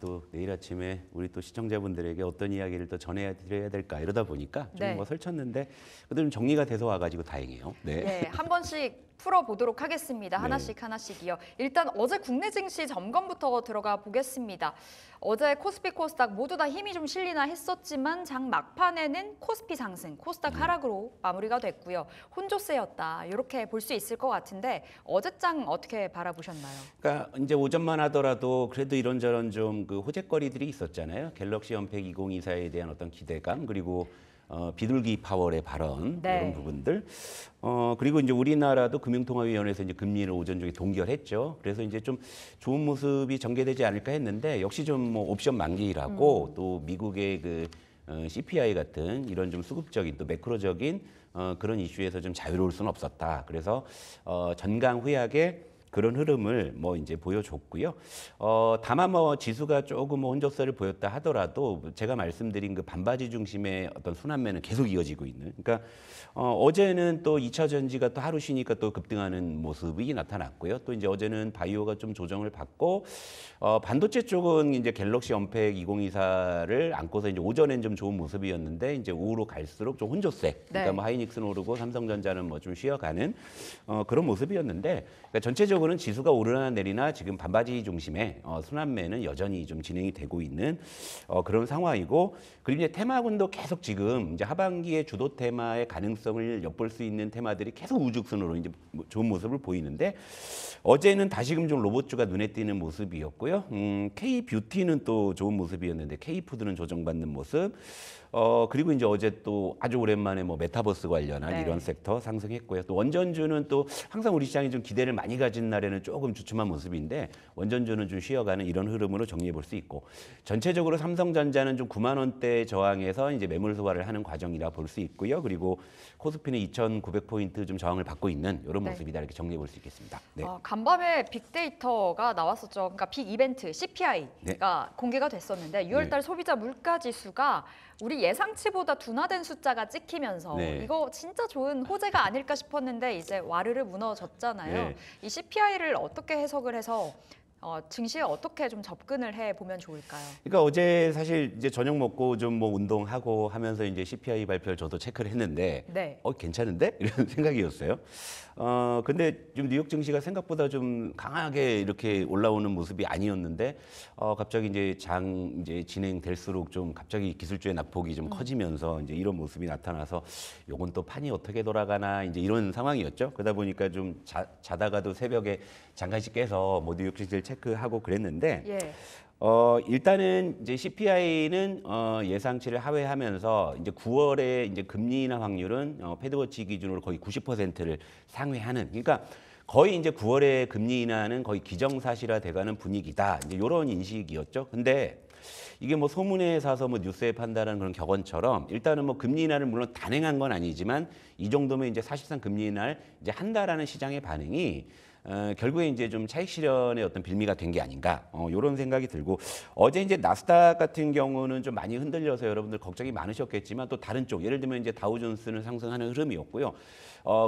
또 내일 아침에 우리 또 시청자분들에게 어떤 이야기를 또 전해드려야 될까 이러다 보니까 좀 네. 뭐 설쳤는데 그래도 좀 정리가 돼서 와가지고 다행이에요. 네. 네, 한 번씩 풀어보도록 하겠습니다. 네. 하나씩이요. 일단 어제 국내 증시 점검부터 들어가 보겠습니다. 어제 코스피, 코스닥 모두 다 힘이 좀 실리나 했었지만 장 막판에는 코스피 상승, 코스닥 하락으로 마무리가 됐고요. 혼조세였다 이렇게 볼 수 있을 것 같은데 어제 장 어떻게 바라보셨나요? 그러니까 이제 오전만 하더라도 그래도 이런저런 좀 그 호재거리들이 있었잖아요. 갤럭시 언팩 2024에 대한 어떤 기대감 그리고 비둘기 파월의 발언 네. 이런 부분들 그리고 이제 우리나라도 금융통화위원회에서 이제 금리를 오전 중에 동결했죠. 그래서 이제 좀 좋은 모습이 전개되지 않을까 했는데 역시 좀 뭐 옵션 만기라고 또 미국의 그 CPI 같은 이런 좀 수급적인 또 매크로적인 그런 이슈에서 좀 자유로울 수는 없었다. 그래서 전강후약의 그런 흐름을 뭐 이제 보여줬고요. 다만 뭐 지수가 조금 뭐 혼조세를 보였다 하더라도 제가 말씀드린 그 반바지 중심의 어떤 순환매는 계속 이어지고 있는. 그러니까 어제는 또 2차 전지가 또 하루 쉬니까 또 급등하는 모습이 나타났고요. 또 이제 어제는 바이오가 좀 조정을 받고 반도체 쪽은 이제 갤럭시 언팩 2024를 안고서 이제 오전엔 좀 좋은 모습이었는데 이제 오후로 갈수록 좀 혼조세. 그러니까 네. 뭐 하이닉스는 오르고 삼성전자는 뭐 좀 쉬어가는 그런 모습이었는데 그러니까 전체적으로는 지수가 오르나 내리나 지금 반바지 중심의 순환매는 여전히 좀 진행이 되고 있는 그런 상황이고 그리고 이제 테마군도 계속 지금 이제 하반기에 주도 테마의 가능성을 엿볼 수 있는 테마들이 계속 우죽순으로 이제 좋은 모습을 보이는데 어제는 다시금 좀 로봇주가 눈에 띄는 모습이었고요. K 뷰티는 또 좋은 모습이었는데 K 푸드는 조정받는 모습. 그리고 이제 어제 또 아주 오랜만에 뭐 메타버스 관련한 네. 이런 섹터 상승했고요. 또 원전주는 또 항상 우리 시장이 좀 기대를 많이 가진 날에는 조금 주춤한 모습인데 원전주는 좀 쉬어가는 이런 흐름으로 정리해 볼 수 있고 전체적으로 삼성전자는 좀 9만 원대 저항에서 이제 매물 소화를 하는 과정이라 볼 수 있고요. 그리고 코스피는 2,900포인트 좀 저항을 받고 있는 이런 네. 모습이다 이렇게 정리해 볼 수 있겠습니다. 네. 간밤에 빅데이터가 나왔었죠. 그러니까 빅 이벤트 CPI가 네. 공개가 됐었는데 6월달 네. 소비자 물가지수가 우리 예상치보다 둔화된 숫자가 찍히면서 네. 이거 진짜 좋은 호재가 아닐까 싶었는데 이제 와르르 무너졌잖아요. 네. 이 CPI를 어떻게 해석을 해서 증시에 어떻게 좀 접근을 해 보면 좋을까요? 그러니까 어제 사실 이제 저녁 먹고 좀 뭐 운동하고 하면서 이제 CPI 발표를 저도 체크를 했는데 네. 괜찮은데? 이런 생각이었어요. 근데 좀 뉴욕 증시가 생각보다 좀 강하게 이렇게 올라오는 모습이 아니었는데 갑자기 이제 이제 진행될수록 좀 갑자기 기술주의 낙폭이 좀 커지면서 이제 이런 모습이 나타나서 요건 또 판이 어떻게 돌아가나 이제 이런 상황이었죠. 그러다 보니까 좀 자다가도 새벽에 잠깐씩 깨서 뭐 뉴욕 증시를 체크하고 그랬는데 예. 일단은 이제 CPI는 예상치를 하회하면서 이제 9월에 이제 금리 인하 확률은 패드워치 기준으로 거의 90%를 상회하는. 그러니까 거의 이제 9월에 금리 인하는 거의 기정사실화 돼가는 분위기다. 이제 이런 인식이었죠. 근데 이게 뭐 소문에 사서 뭐 뉴스에 판다라는 그런 격언처럼 일단은 뭐 금리 인하를 물론 단행한 건 아니지만 이 정도면 이제 사실상 금리 인하를 이제 한다라는 시장의 반응이 결국에 이제 좀 차익 실현의 어떤 빌미가 된 게 아닌가 이런 생각이 들고 어제 이제 나스닥 같은 경우는 좀 많이 흔들려서 여러분들 걱정이 많으셨겠지만 또 다른 쪽 예를 들면 이제 다우존스는 상승하는 흐름이었고요.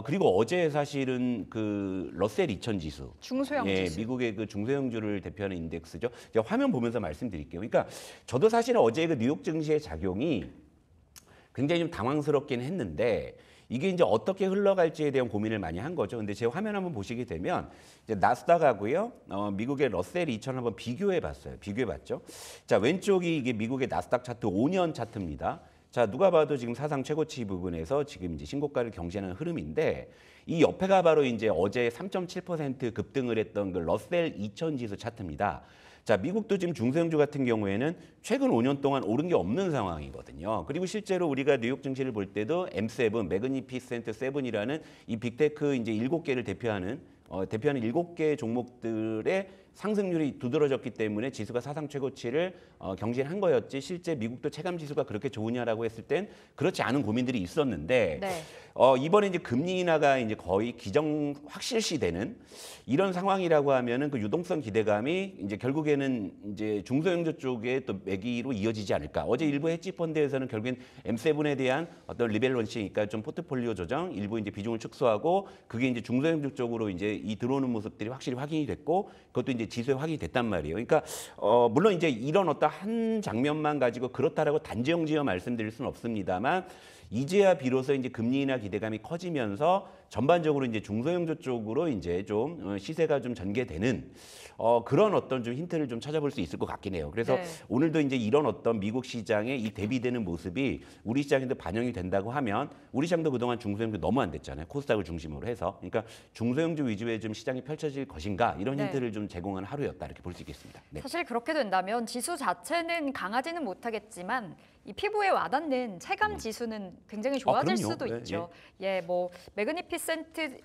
그리고 어제 사실은 그 러셀 2000 지수, 중소형 지수. 미국의 그 중소형주를 대표하는 인덱스죠. 제가 화면 보면서 말씀드릴게요. 그러니까 저도 사실 어제 그 뉴욕 증시의 작용이 굉장히 좀 당황스럽긴 했는데. 이게 이제 어떻게 흘러갈지에 대한 고민을 많이 한 거죠. 근데 제 화면 한번 보시게 되면 이제 나스닥하고요, 미국의 러셀 2000 한번 비교해 봤어요. 비교해 봤죠. 자, 왼쪽이 이게 미국의 나스닥 차트 5년 차트입니다. 자, 누가 봐도 지금 사상 최고치 부분에서 지금 이제 신고가를 경신하는 흐름인데 이 옆에가 바로 이제 어제 3.7% 급등을 했던 그 러셀 2000 지수 차트입니다. 자, 미국도 지금 중소형주 같은 경우에는 최근 5년 동안 오른 게 없는 상황이거든요. 그리고 실제로 우리가 뉴욕 증시를 볼 때도 M7, 매그니피센트 7이라는 이 빅테크 이제 7개를 대표하는 7개 종목들의 상승률이 두드러졌기 때문에 지수가 사상 최고치를 경신한 거였지 실제 미국도 체감 지수가 그렇게 좋으냐라고 했을 땐 그렇지 않은 고민들이 있었는데 네. 이번에 이제 금리 인하가 이제 거의 기정 확실시되는 이런 상황이라고 하면은 그 유동성 기대감이 이제 결국에는 이제 중소형주 쪽에 또 매기로 이어지지 않을까. 어제 일부 헤지 펀드에서는 결국엔 M7에 대한 어떤 리밸런싱이니까 좀 포트폴리오 조정, 일부 이제 비중을 축소하고 그게 이제 중소형주 쪽으로 이제 이 들어오는 모습들이 확실히 확인이 됐고 그것도 이제 지수에 확인이 됐단 말이에요. 그러니까 물론 이제 이런 어떤 한 장면만 가지고 그렇다라고 단정지어 말씀드릴 수는 없습니다만 이제야 비로소 이제 금리 인하 기대감이 커지면서 전반적으로 이제 중소형주 쪽으로 이제 좀 시세가 좀 전개되는 그런 어떤 좀 힌트를 좀 찾아볼 수 있을 것 같긴 해요. 그래서 네. 오늘도 이제 이런 어떤 미국 시장의 이 대비되는 모습이 우리 시장에도 반영이 된다고 하면 우리 시장도 그동안 중소형주 너무 안 됐잖아요. 코스닥을 중심으로 해서. 그러니까 중소형주 위주의 좀 시장이 펼쳐질 것인가 이런 네. 힌트를 좀 제공한 하루였다 이렇게 볼 수 있겠습니다. 네. 사실 그렇게 된다면 지수 자체는 강하지는 못하겠지만 이 피부에 와닿는 체감 지수는 굉장히 좋아질 그럼요. 수도 네, 있죠. 뭐 매그니피센트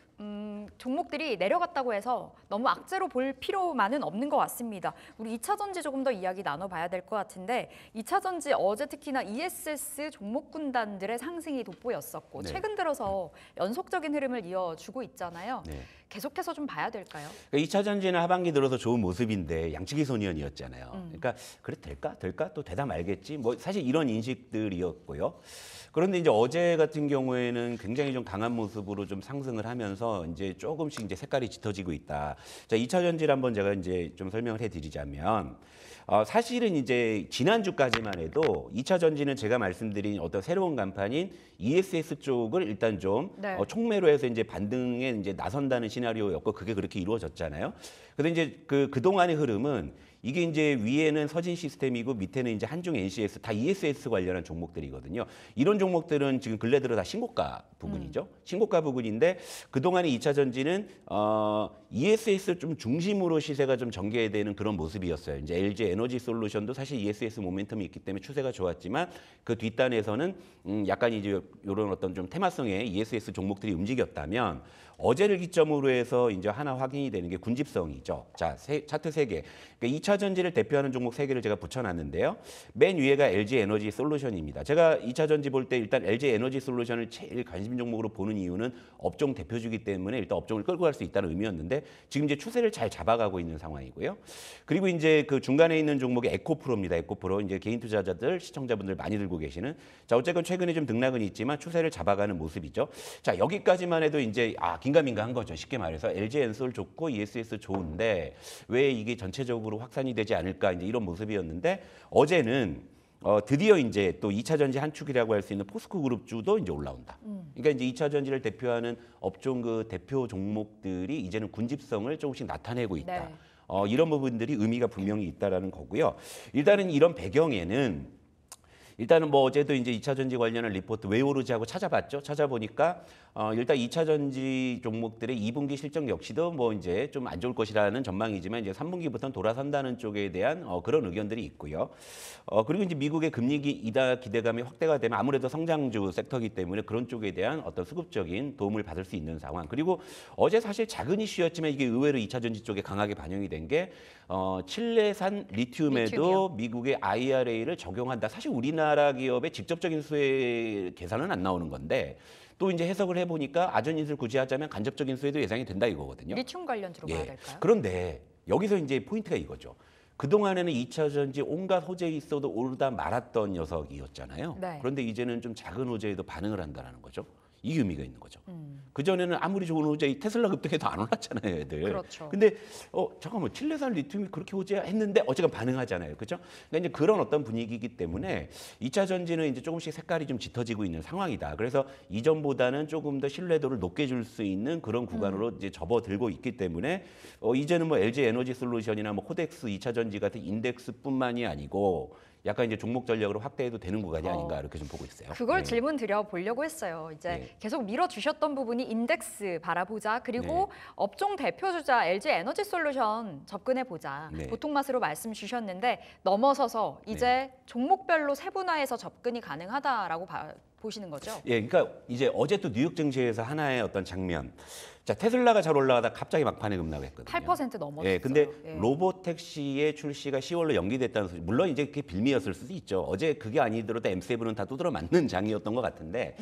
종목들이 내려갔다고 해서 너무 악재로 볼 필요만은 없는 것 같습니다. 우리 2차 전지 조금 더 이야기 나눠봐야 될 것 같은데 2차 전지 어제 특히나 ESS 종목 군단들의 상승이 돋보였었고 네. 최근 들어서 연속적인 흐름을 이어주고 있잖아요. 네. 계속해서 좀 봐야 될까요? 그러니까 2차 전지는 하반기 들어서 좋은 모습인데 양치기 소년이었잖아요. 그러니까 그래 될까? 또 되다 말겠지. 뭐 사실 이런 인식들이었고요. 그런데 이제 어제 같은 경우에는 굉장히 좀 강한 모습으로 좀 상승을 하면서 이제 조금씩 이제 색깔이 짙어지고 있다. 자, 2차 전지를 한번 제가 이제 좀 설명을 해드리자면 사실은 이제 지난주까지만 해도 2차 전지는 제가 말씀드린 어떤 새로운 간판인 ESS 쪽을 일단 좀 네. 촉매로 해서 이제 반등에 이제 나선다는 시나리오였고 그게 그렇게 이루어졌잖아요. 근데 이제 그동안의 흐름은 이게 이제 위에는 서진 시스템이고 밑에는 이제 한중 NCS 다 ESS 관련한 종목들이거든요. 이런 종목들은 지금 근래 들어 다 신고가 부분이죠. 신고가 부분인데 그동안의 2차 전지는 ESS 좀 중심으로 시세가 좀 전개되는 그런 모습이었어요. 이제 LG 에너지 솔루션도 사실 ESS 모멘텀이 있기 때문에 추세가 좋았지만 그 뒷단에서는 약간 이제 이런 어떤 좀 테마성의 ESS 종목들이 움직였다면 어제를 기점으로 해서 이제 하나 확인이 되는 게 군집성이죠. 자, 차트 3개. 그러니까 2차 전지를 대표하는 종목 3개를 제가 붙여놨는데요. 맨 위에가 LG 에너지 솔루션입니다. 제가 2차 전지 볼 때 일단 LG 에너지 솔루션을 제일 관심 종목으로 보는 이유는 업종 대표주기 때문에 일단 업종을 끌고 갈 수 있다는 의미였는데 지금 이제 추세를 잘 잡아가고 있는 상황이고요. 그리고 이제 그 중간에 있는 종목이 에코프로입니다. 에코프로 이제 개인 투자자들, 시청자분들 많이 들고 계시는. 자, 어쨌건 최근에 좀 등락은 있지만 추세를 잡아가는 모습이죠. 자, 여기까지만 해도 이제 긴가민가한 거죠. 쉽게 말해서 LG 엔솔 좋고 ESS 좋은데 왜 이게 전체적으로 확산이 되지 않을까 이제 이런 모습이었는데 어제는 드디어 이제 또 2차 전지 한 축이라고 할 수 있는 포스코 그룹주도 이제 올라온다. 그러니까 이제 2차 전지를 대표하는 업종 그 대표 종목들이 이제는 군집성을 조금씩 나타내고 있다. 네. 이런 부분들이 의미가 분명히 있다라는 거고요. 일단은 이런 배경에는 일단은 뭐 어제도 이제 2차 전지 관련한 리포트 왜 오르지 하고 찾아봤죠. 찾아보니까 일단 2차 전지 종목들의 2분기 실적 역시도 뭐 이제 좀 안 좋을 것이라는 전망이지만 이제 3분기부터는 돌아선다는 쪽에 대한 그런 의견들이 있고요. 그리고 이제 미국의 금리 이다 기대감이 확대가 되면 아무래도 성장주 섹터이기 때문에 그런 쪽에 대한 어떤 수급적인 도움을 받을 수 있는 상황. 그리고 어제 사실 작은 이슈였지만 이게 의외로 2차 전지 쪽에 강하게 반영이 된 게 칠레산 리튬에도 미국의 IRA를 적용한다. 사실 우리나라 기업의 직접적인 수혜 계산은 안 나오는 건데 또 이제 해석을 해보니까 아전인수를 굳이 하자면 간접적인 수혜도 예상이 된다 이거거든요. 리튬 관련주로 봐야 될까요? 그런데 여기서 이제 포인트가 이거죠. 그동안에는 2차 전지 온갖 호재 있어도 오르다 말았던 녀석이었잖아요. 네. 그런데 이제는 좀 작은 호재에도 반응을 한다는 거죠. 이 의미가 있는 거죠. 그전에는 아무리 좋은 호재, 테슬라 급등해도 안 올랐잖아요, 애들. 그렇죠. 근데 잠깐만, 칠레산 리튬이 그렇게 호재했는데 어쨌든 반응하잖아요. 그렇죠? 그러니까 이제 그런 어떤 분위기이기 때문에 2차 전지는 이제 조금씩 색깔이 좀 짙어지고 있는 상황이다. 그래서 이전보다는 조금 더 신뢰도를 높게 줄 수 있는 그런 구간으로 이제 접어들고 있기 때문에 이제는 뭐 LG 에너지 솔루션이나 뭐 코덱스 2차 전지 같은 인덱스뿐만이 아니고 약간 이제 종목 전략으로 확대해도 되는 구간이 아닌가 이렇게 좀 보고 있어요. 그걸 네. 질문 드려보려고 했어요. 이제 네. 계속 밀어주셨던 부분이 인덱스 바라보자. 그리고 네. 업종 대표주자 LG 에너지 솔루션 접근해보자. 네. 보통 맛으로 말씀 주셨는데 넘어서서 이제 종목별로 세분화해서 접근이 가능하다라고 보시는 거죠? 예, 그러니까 이제 어제 또 뉴욕 증시에서 하나의 어떤 장면. 자, 테슬라가 잘 올라가다 갑자기 막판에 급락했거든요. 8% 넘었어요. 예, 근데 로보택시의 출시가 10월로 연기됐다는 소리. 물론 이제 그게 빌미였을 수도 있죠. 어제 그게 아니더라도 M7은 다 두드러 맞는 장이었던 것 같은데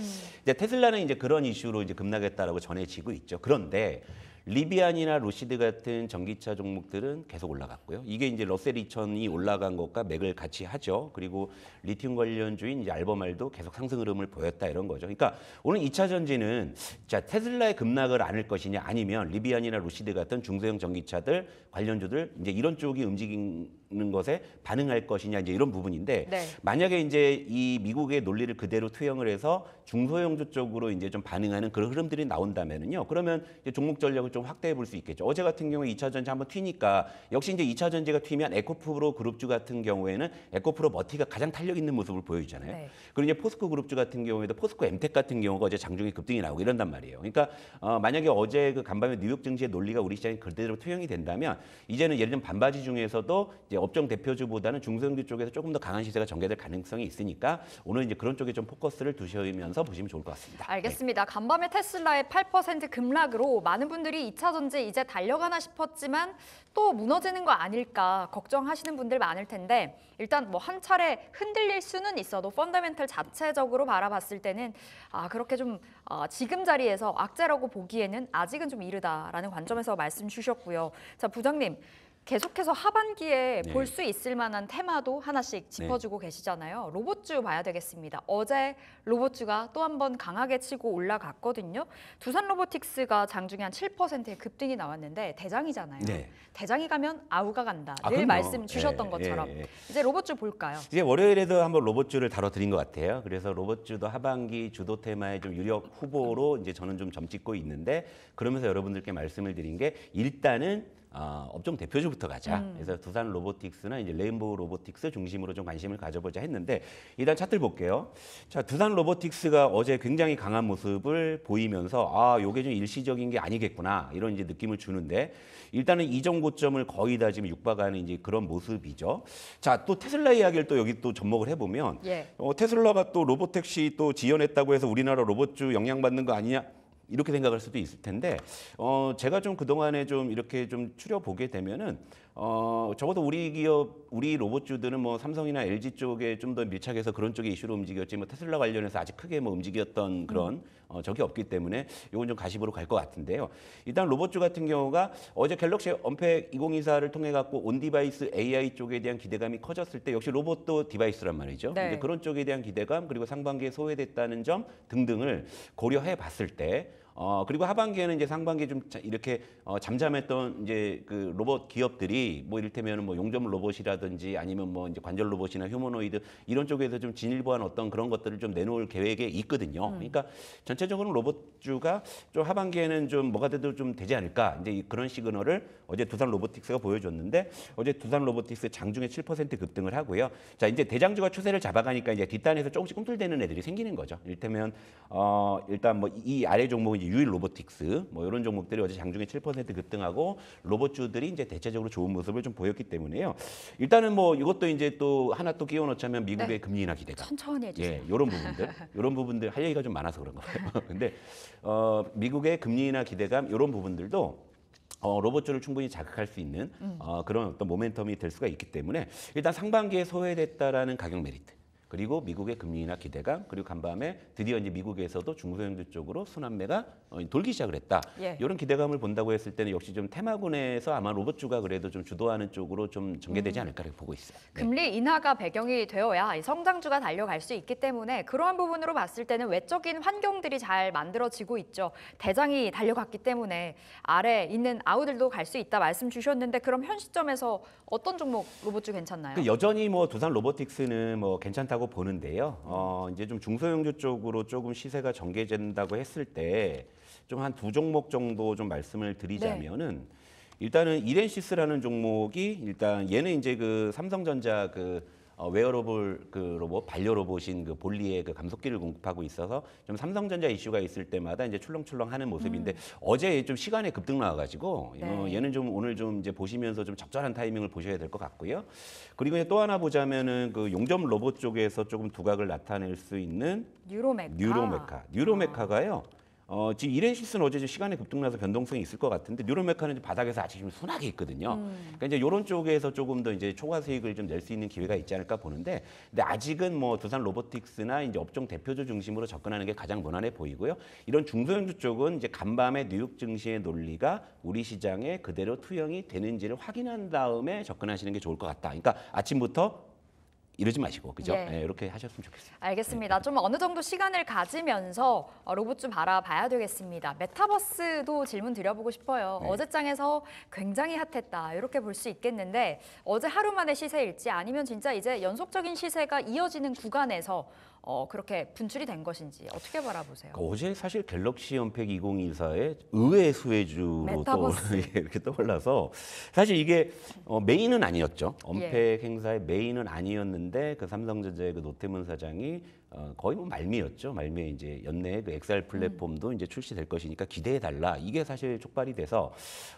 이제 테슬라는 이제 그런 이슈로 이제 급락했다라고 전해지고 있죠. 그런데 리비안이나 로시드 같은 전기차 종목들은 계속 올라갔고요. 이게 이제 러셀 2000이 올라간 것과 맥을 같이 하죠. 그리고 리튬 관련주인 이제 알버말도 계속 상승 흐름을 보였다 이런 거죠. 그러니까 오늘 2차 전지는 자 테슬라의 급락을 안을 것이냐 아니면 리비안이나 로시드 같은 중소형 전기차들 관련주들 이제 이런 쪽이 움직이는 것에 반응할 것이냐 이제 이런 부분인데 네. 만약에 이제 이 미국의 논리를 그대로 투영을 해서 중소형주 쪽으로 이제 좀 반응하는 그런 흐름들이 나온다면은요. 그러면 이제 종목 전략을 좀 확대해 볼 수 있겠죠. 어제 같은 경우에 2차 전지 한번 튀니까 역시 이제 2차 전지가 튀면 에코프로 그룹주 같은 경우에는 에코프로 머티가 가장 탄력 있는 모습을 보여주잖아요. 네. 그리고 이제 포스코 그룹주 같은 경우에도 포스코 엠텍 같은 경우가 어제 장중에 급등이 나오고 이런단 말이에요. 그러니까 만약에 어제 그 간밤에 뉴욕 증시의 논리가 우리 시장에 그대로 투영이 된다면 이제는 예를 들면 반바지 중에서도 이제 업종 대표주보다는 중소형주 쪽에서 조금 더 강한 시세가 전개될 가능성이 있으니까 오늘 이제 그런 쪽에 좀 포커스를 두시면서 보시면 좋을 것 같습니다. 알겠습니다. 간밤에 테슬라의 8% 급락으로 많은 분들이 2차 전지 이제 달려가나 싶었지만 또 무너지는 거 아닐까 걱정하시는 분들 많을 텐데 일단 뭐 한 차례 흔들릴 수는 있어도 펀더멘털 자체적으로 바라봤을 때는 그렇게 좀 지금 자리에서 악재라고 보기에는 아직은 좀 이르다라는 관점에서 말씀 주셨고요. 자, 부장님. 계속해서 하반기에 볼 수 있을 만한 테마도 하나씩 짚어주고 계시잖아요. 로봇주 봐야 되겠습니다. 어제 로봇주가 또 한 번 강하게 치고 올라갔거든요. 두산 로보틱스가 장중에 한 7%의 급등이 나왔는데 대장이잖아요. 네. 대장이 가면 아우가 간다. 늘 그럼요. 말씀 주셨던 것처럼. 이제 로봇주 볼까요? 이제 월요일에도 한번 로봇주를 다뤄드린 것 같아요. 그래서 로봇주도 하반기 주도 테마의 좀 유력 후보로 이제 저는 좀 점찍고 있는데 그러면서 여러분들께 말씀을 드린 게 일단은 업종 대표주부터 가자. 그래서 두산 로보틱스나 이제 레인보우 로보틱스 중심으로 좀 관심을 가져보자 했는데 일단 차트를 볼게요. 자, 두산 로보틱스가 어제 굉장히 강한 모습을 보이면서 요게 좀 일시적인 게 아니겠구나 이런 이제 느낌을 주는데 일단은 이전 고점을 거의 다 지금 육박하는 이제 그런 모습이죠. 자, 또 테슬라 이야기를 또 여기 또 접목을 해보면 테슬라가 또 로보택시 또 지원했다고 해서 우리나라 로봇주 영향받는 거 아니냐? 이렇게 생각할 수도 있을 텐데 제가 좀 그동안에 좀 이렇게 좀 추려보게 되면은 적어도 우리 기업, 우리 로봇주들은 뭐 삼성이나 LG 쪽에 좀 더 밀착해서 그런 쪽의 이슈로 움직였지 뭐 테슬라 관련해서 아직 크게 뭐 움직였던 그런 적이 없기 때문에 이건 좀 가십으로 갈 것 같은데요. 일단 로봇주 같은 경우가 어제 갤럭시 언팩 2024를 통해 갖고 온디바이스 AI 쪽에 대한 기대감이 커졌을 때 역시 로봇도 디바이스란 말이죠. 네. 이제 그런 쪽에 대한 기대감 그리고 상반기에 소외됐다는 점 등등을 고려해 봤을 때 그리고 하반기에는 이제 상반기에 좀 이렇게 잠잠했던 이제 그 로봇 기업들이 뭐 이를테면 뭐 용접 로봇이라든지 아니면 뭐 이제 관절 로봇이나 휴머노이드 이런 쪽에서 좀 진일보한 어떤 그런 것들을 좀 내놓을 계획에 있거든요. 그러니까 전체적으로 로봇주가 좀 하반기에는 좀 뭐가 돼도 좀 되지 않을까. 이제 그런 시그널을 어제 두산 로보틱스가 보여줬는데 어제 두산 로보틱스 장중에 7% 급등을 하고요. 자, 이제 대장주가 추세를 잡아가니까 이제 뒷단에서 조금씩 꿈틀대는 애들이 생기는 거죠. 이를테면 일단 뭐 이 아래 종목은 이제 유일 로보틱스 뭐 이런 종목들이 어제 장중에 7% 급등하고 로봇주들이 이제 대체적으로 좋은 모습을 좀 보였기 때문에요. 일단은 뭐 이것도 이제 또 하나 또 끼워 넣자면 미국의 네. 금리 인하 기대감. 천천히 해주세요. 예, 이런 부분들 할 얘기가 좀 많아서 그런 거예요. 근데 미국의 금리 인하 기대감 이런 부분들도 로봇주를 충분히 자극할 수 있는 그런 어떤 모멘텀이 될 수가 있기 때문에 일단 상반기에 소외됐다라는 가격 메리트. 그리고 미국의 금리 인하 기대감, 그리고 간밤에 드디어 이제 미국에서도 중소형주 쪽으로 순환매가 돌기 시작을 했다. 예. 이런 기대감을 본다고 했을 때는 역시 좀 테마군에서 아마 로봇주가 그래도 좀 주도하는 쪽으로 좀 전개되지 않을까 보고 있어요. 네. 금리 인하가 배경이 되어야 이 성장주가 달려갈 수 있기 때문에 그러한 부분으로 봤을 때는 외적인 환경들이 잘 만들어지고 있죠. 대장이 달려갔기 때문에 아래 있는 아우들도 갈 수 있다 말씀 주셨는데 그럼 현 시점에서 어떤 종목 로봇주 괜찮나요? 여전히 뭐 두산 로보틱스는 뭐 괜찮다고 보는데요. 이제 좀 중소형주 쪽으로 조금 시세가 전개된다고 했을 때 좀 한 두 종목 정도 좀 말씀을 드리자면은 일단은 이렌시스라는 종목이 일단 얘는 이제 그 삼성전자 그 웨어러블 그 로봇 반려 로봇인 그 볼리의 그 감속기를 공급하고 있어서 좀 삼성전자 이슈가 있을 때마다 이제 출렁출렁하는 모습인데 어제 좀 시간에 급등 나와가지고 네. 얘는 좀 오늘 좀 이제 보시면서 좀 적절한 타이밍을 보셔야 될 것 같고요. 그리고 또 하나 보자면은 그 용접 로봇 쪽에서 조금 두각을 나타낼 수 있는 뉴로메카가요. 지금 이렌시스는 어제 좀 시간에 급등나서 변동성이 있을 것 같은데 뉴로메카는 바닥에서 아직 좀 순하게 있거든요. 그러니까 이제 이런 쪽에서 조금 더 이제 초과 수익을 좀 낼 수 있는 기회가 있지 않을까 보는데, 근데 아직은 뭐 두산 로보틱스나 이제 업종 대표주 중심으로 접근하는 게 가장 무난해 보이고요. 이런 중소형주 쪽은 이제 간밤에 뉴욕 증시의 논리가 우리 시장에 그대로 투영이 되는지를 확인한 다음에 접근하시는 게 좋을 것 같다. 그러니까 아침부터 이러지 마시고, 그죠? 예. 네, 이렇게 하셨으면 좋겠습니다. 알겠습니다. 좀 어느 정도 시간을 가지면서 로봇 좀 바라봐야 되겠습니다. 메타버스도 질문 드려보고 싶어요. 네. 어제장에서 굉장히 핫했다. 이렇게 볼 수 있겠는데 어제 하루 만에 시세일지 아니면 진짜 이제 연속적인 시세가 이어지는 구간에서 그렇게 분출이 된 것인지 어떻게 바라보세요? 어제 사실 갤럭시 언팩 2024의 의외의 수혜주로 또 메타버스. 이렇게 떠올라서 사실 이게 메인은 아니었죠. 예. 언팩 행사의 메인은 아니었는데 그 삼성전자의 그 노태문 사장이 거의 뭐 말미였죠. 말미에 이제 연내에 그 XR 플랫폼도 이제 출시될 것이니까 기대해 달라. 이게 사실 촉발이 돼서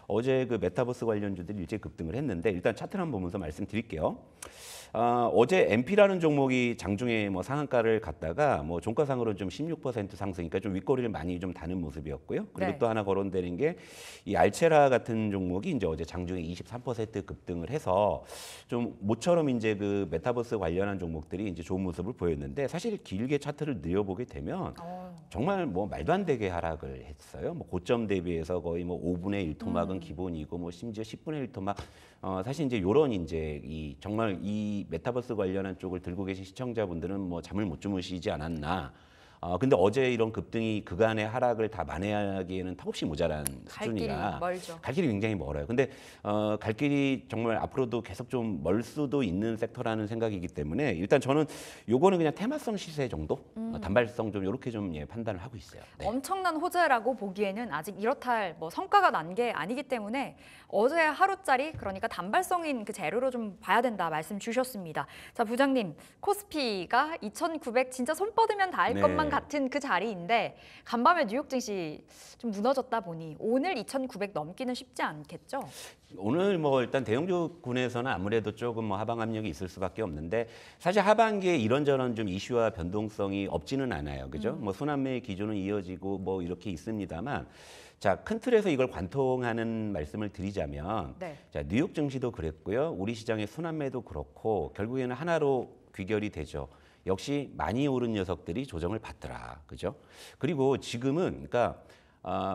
어제 그 메타버스 관련주들이 일제히 급등을 했는데 일단 차트를 한번 보면서 말씀드릴게요. 어제 MP라는 종목이 장중에 뭐 상한가를 갔다가 뭐 종가상으로 좀 16% 상승이니까 좀 윗꼬리를 많이 좀 다는 모습이었고요. 그리고 네. 또 하나 거론되는 게 이 알체라 같은 종목이 이제 어제 장중에 23% 급등을 해서 좀 모처럼 이제 그 메타버스 관련한 종목들이 이제 좋은 모습을 보였는데 사실 길게 차트를 늘려보게 되면 정말 뭐 말도 안 되게 하락을 했어요. 뭐 고점 대비해서 거의 뭐 5분의 1토막은 기본이고 뭐 심지어 10분의 1토막 사실 이제 요런 이제 이 정말 이 메타버스 관련한 쪽을 들고 계신 시청자분들은 뭐 잠을 못 주무시지 않았나. 근데 어제 이런 급등이 그간의 하락을 다 만회하기에는 턱없이 모자란 갈 수준이라 길이 멀죠. 갈 길이 굉장히 멀어요. 근데 갈 길이 정말 앞으로도 계속 좀 멀 수도 있는 섹터라는 생각이기 때문에 일단 저는 요거는 그냥 테마성 시세 정도, 단발성 좀 이렇게 좀 판단을 하고 있어요. 네. 엄청난 호재라고 보기에는 아직 이렇다 할 뭐 성과가 난 게 아니기 때문에 어제 하루짜리 그러니까 단발성인 그 재료로 좀 봐야 된다 말씀 주셨습니다. 자 부장님 코스피가 2,900 진짜 손 뻗으면 닿을 네. 것만 같은 그 자리인데 간밤에 뉴욕 증시 좀 무너졌다 보니 오늘 2,900 넘기는 쉽지 않겠죠? 오늘 뭐 일단 대형주군에서는 아무래도 조금 뭐 하방 압력이 있을 수밖에 없는데 사실 하반기에 이런저런 좀 이슈와 변동성이 없지는 않아요, 그죠? 뭐 순환매의 기조는 이어지고 뭐 이렇게 있습니다만. 자, 큰 틀에서 이걸 관통하는 말씀을 드리자면 네. 자, 뉴욕 증시도 그랬고요. 우리 시장의 순환매도 그렇고 결국에는 하나로 귀결이 되죠. 역시 많이 오른 녀석들이 조정을 받더라. 그죠? 그리고 지금은 그러니까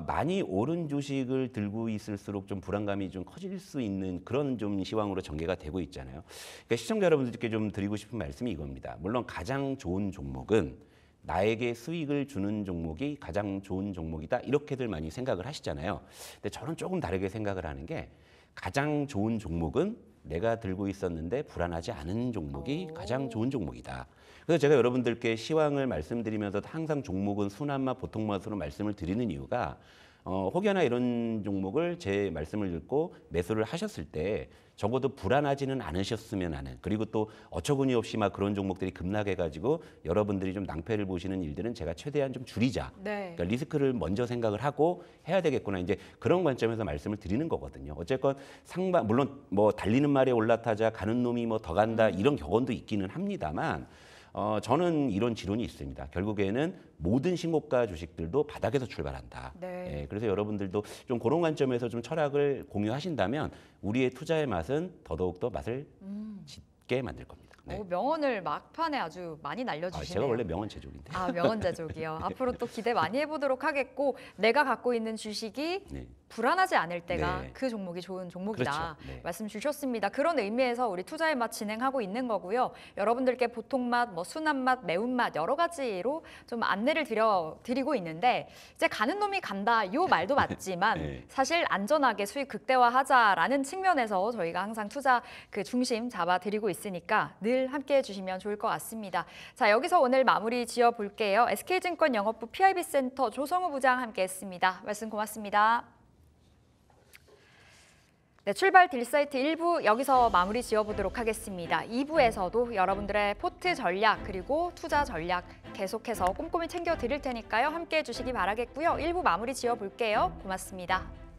많이 오른 주식을 들고 있을수록 좀 불안감이 좀 커질 수 있는 그런 좀 시황으로 전개가 되고 있잖아요. 그러니까 시청자 여러분들께 좀 드리고 싶은 말씀이 이겁니다. 물론 가장 좋은 종목은 나에게 수익을 주는 종목이 가장 좋은 종목이다 이렇게들 많이 생각을 하시잖아요. 근데 저는 조금 다르게 생각을 하는 게 가장 좋은 종목은 내가 들고 있었는데 불안하지 않은 종목이 가장 좋은 종목이다. 그래서 제가 여러분들께 시황을 말씀드리면서 항상 종목은 순환맛, 보통맛으로 말씀을 드리는 이유가 혹여나 이런 종목을 제 말씀을 듣고 매수를 하셨을 때 적어도 불안하지는 않으셨으면 하는, 그리고 또 어처구니 없이 막 그런 종목들이 급락해가지고 여러분들이 좀 낭패를 보시는 일들은 제가 최대한 좀 줄이자. 네. 그러니까 리스크를 먼저 생각을 하고 해야 되겠구나. 이제 그런 관점에서 말씀을 드리는 거거든요. 어쨌건 상방 물론 뭐 달리는 말에 올라타자 가는 놈이 뭐 더 간다 이런 격언도 있기는 합니다만 저는 이런 지론이 있습니다. 결국에는 모든 신고가 주식들도 바닥에서 출발한다. 네. 그래서 여러분들도 좀 그런 관점에서 좀 철학을 공유하신다면 우리의 투자의 맛은 더더욱 더 맛을 짙게 만들 겁니다. 네. 명언을 막판에 아주 많이 날려주시네요. 제가 원래 명언 제조인데. 명언 제조기요. 앞으로 또 기대 많이 해보도록 하겠고, 내가 갖고 있는 주식이 네. 불안하지 않을 때가 네. 그 종목이 좋은 종목이다. 그렇죠. 네. 말씀 주셨습니다. 그런 의미에서 우리 투자의 맛 진행하고 있는 거고요. 여러분들께 보통맛, 뭐 순한맛, 매운맛 여러 가지로 좀 안내를 드리고 있는데, 이제 가는 놈이 간다 이 말도 맞지만 네. 사실 안전하게 수익 극대화하자라는 측면에서 저희가 항상 투자 그 중심 잡아드리고 있으니까 늘 함께해 주시면 좋을 것 같습니다. 자, 여기서 오늘 마무리 지어볼게요. SK증권 영업부 PIB센터 조성우 부장 함께했습니다. 말씀 고맙습니다. 네, 출발 딜사이트 1부 여기서 마무리 지어보도록 하겠습니다. 2부에서도 여러분들의 포트 전략 그리고 투자 전략 계속해서 꼼꼼히 챙겨드릴 테니까요. 함께해 주시기 바라겠고요. 1부 마무리 지어볼게요. 고맙습니다.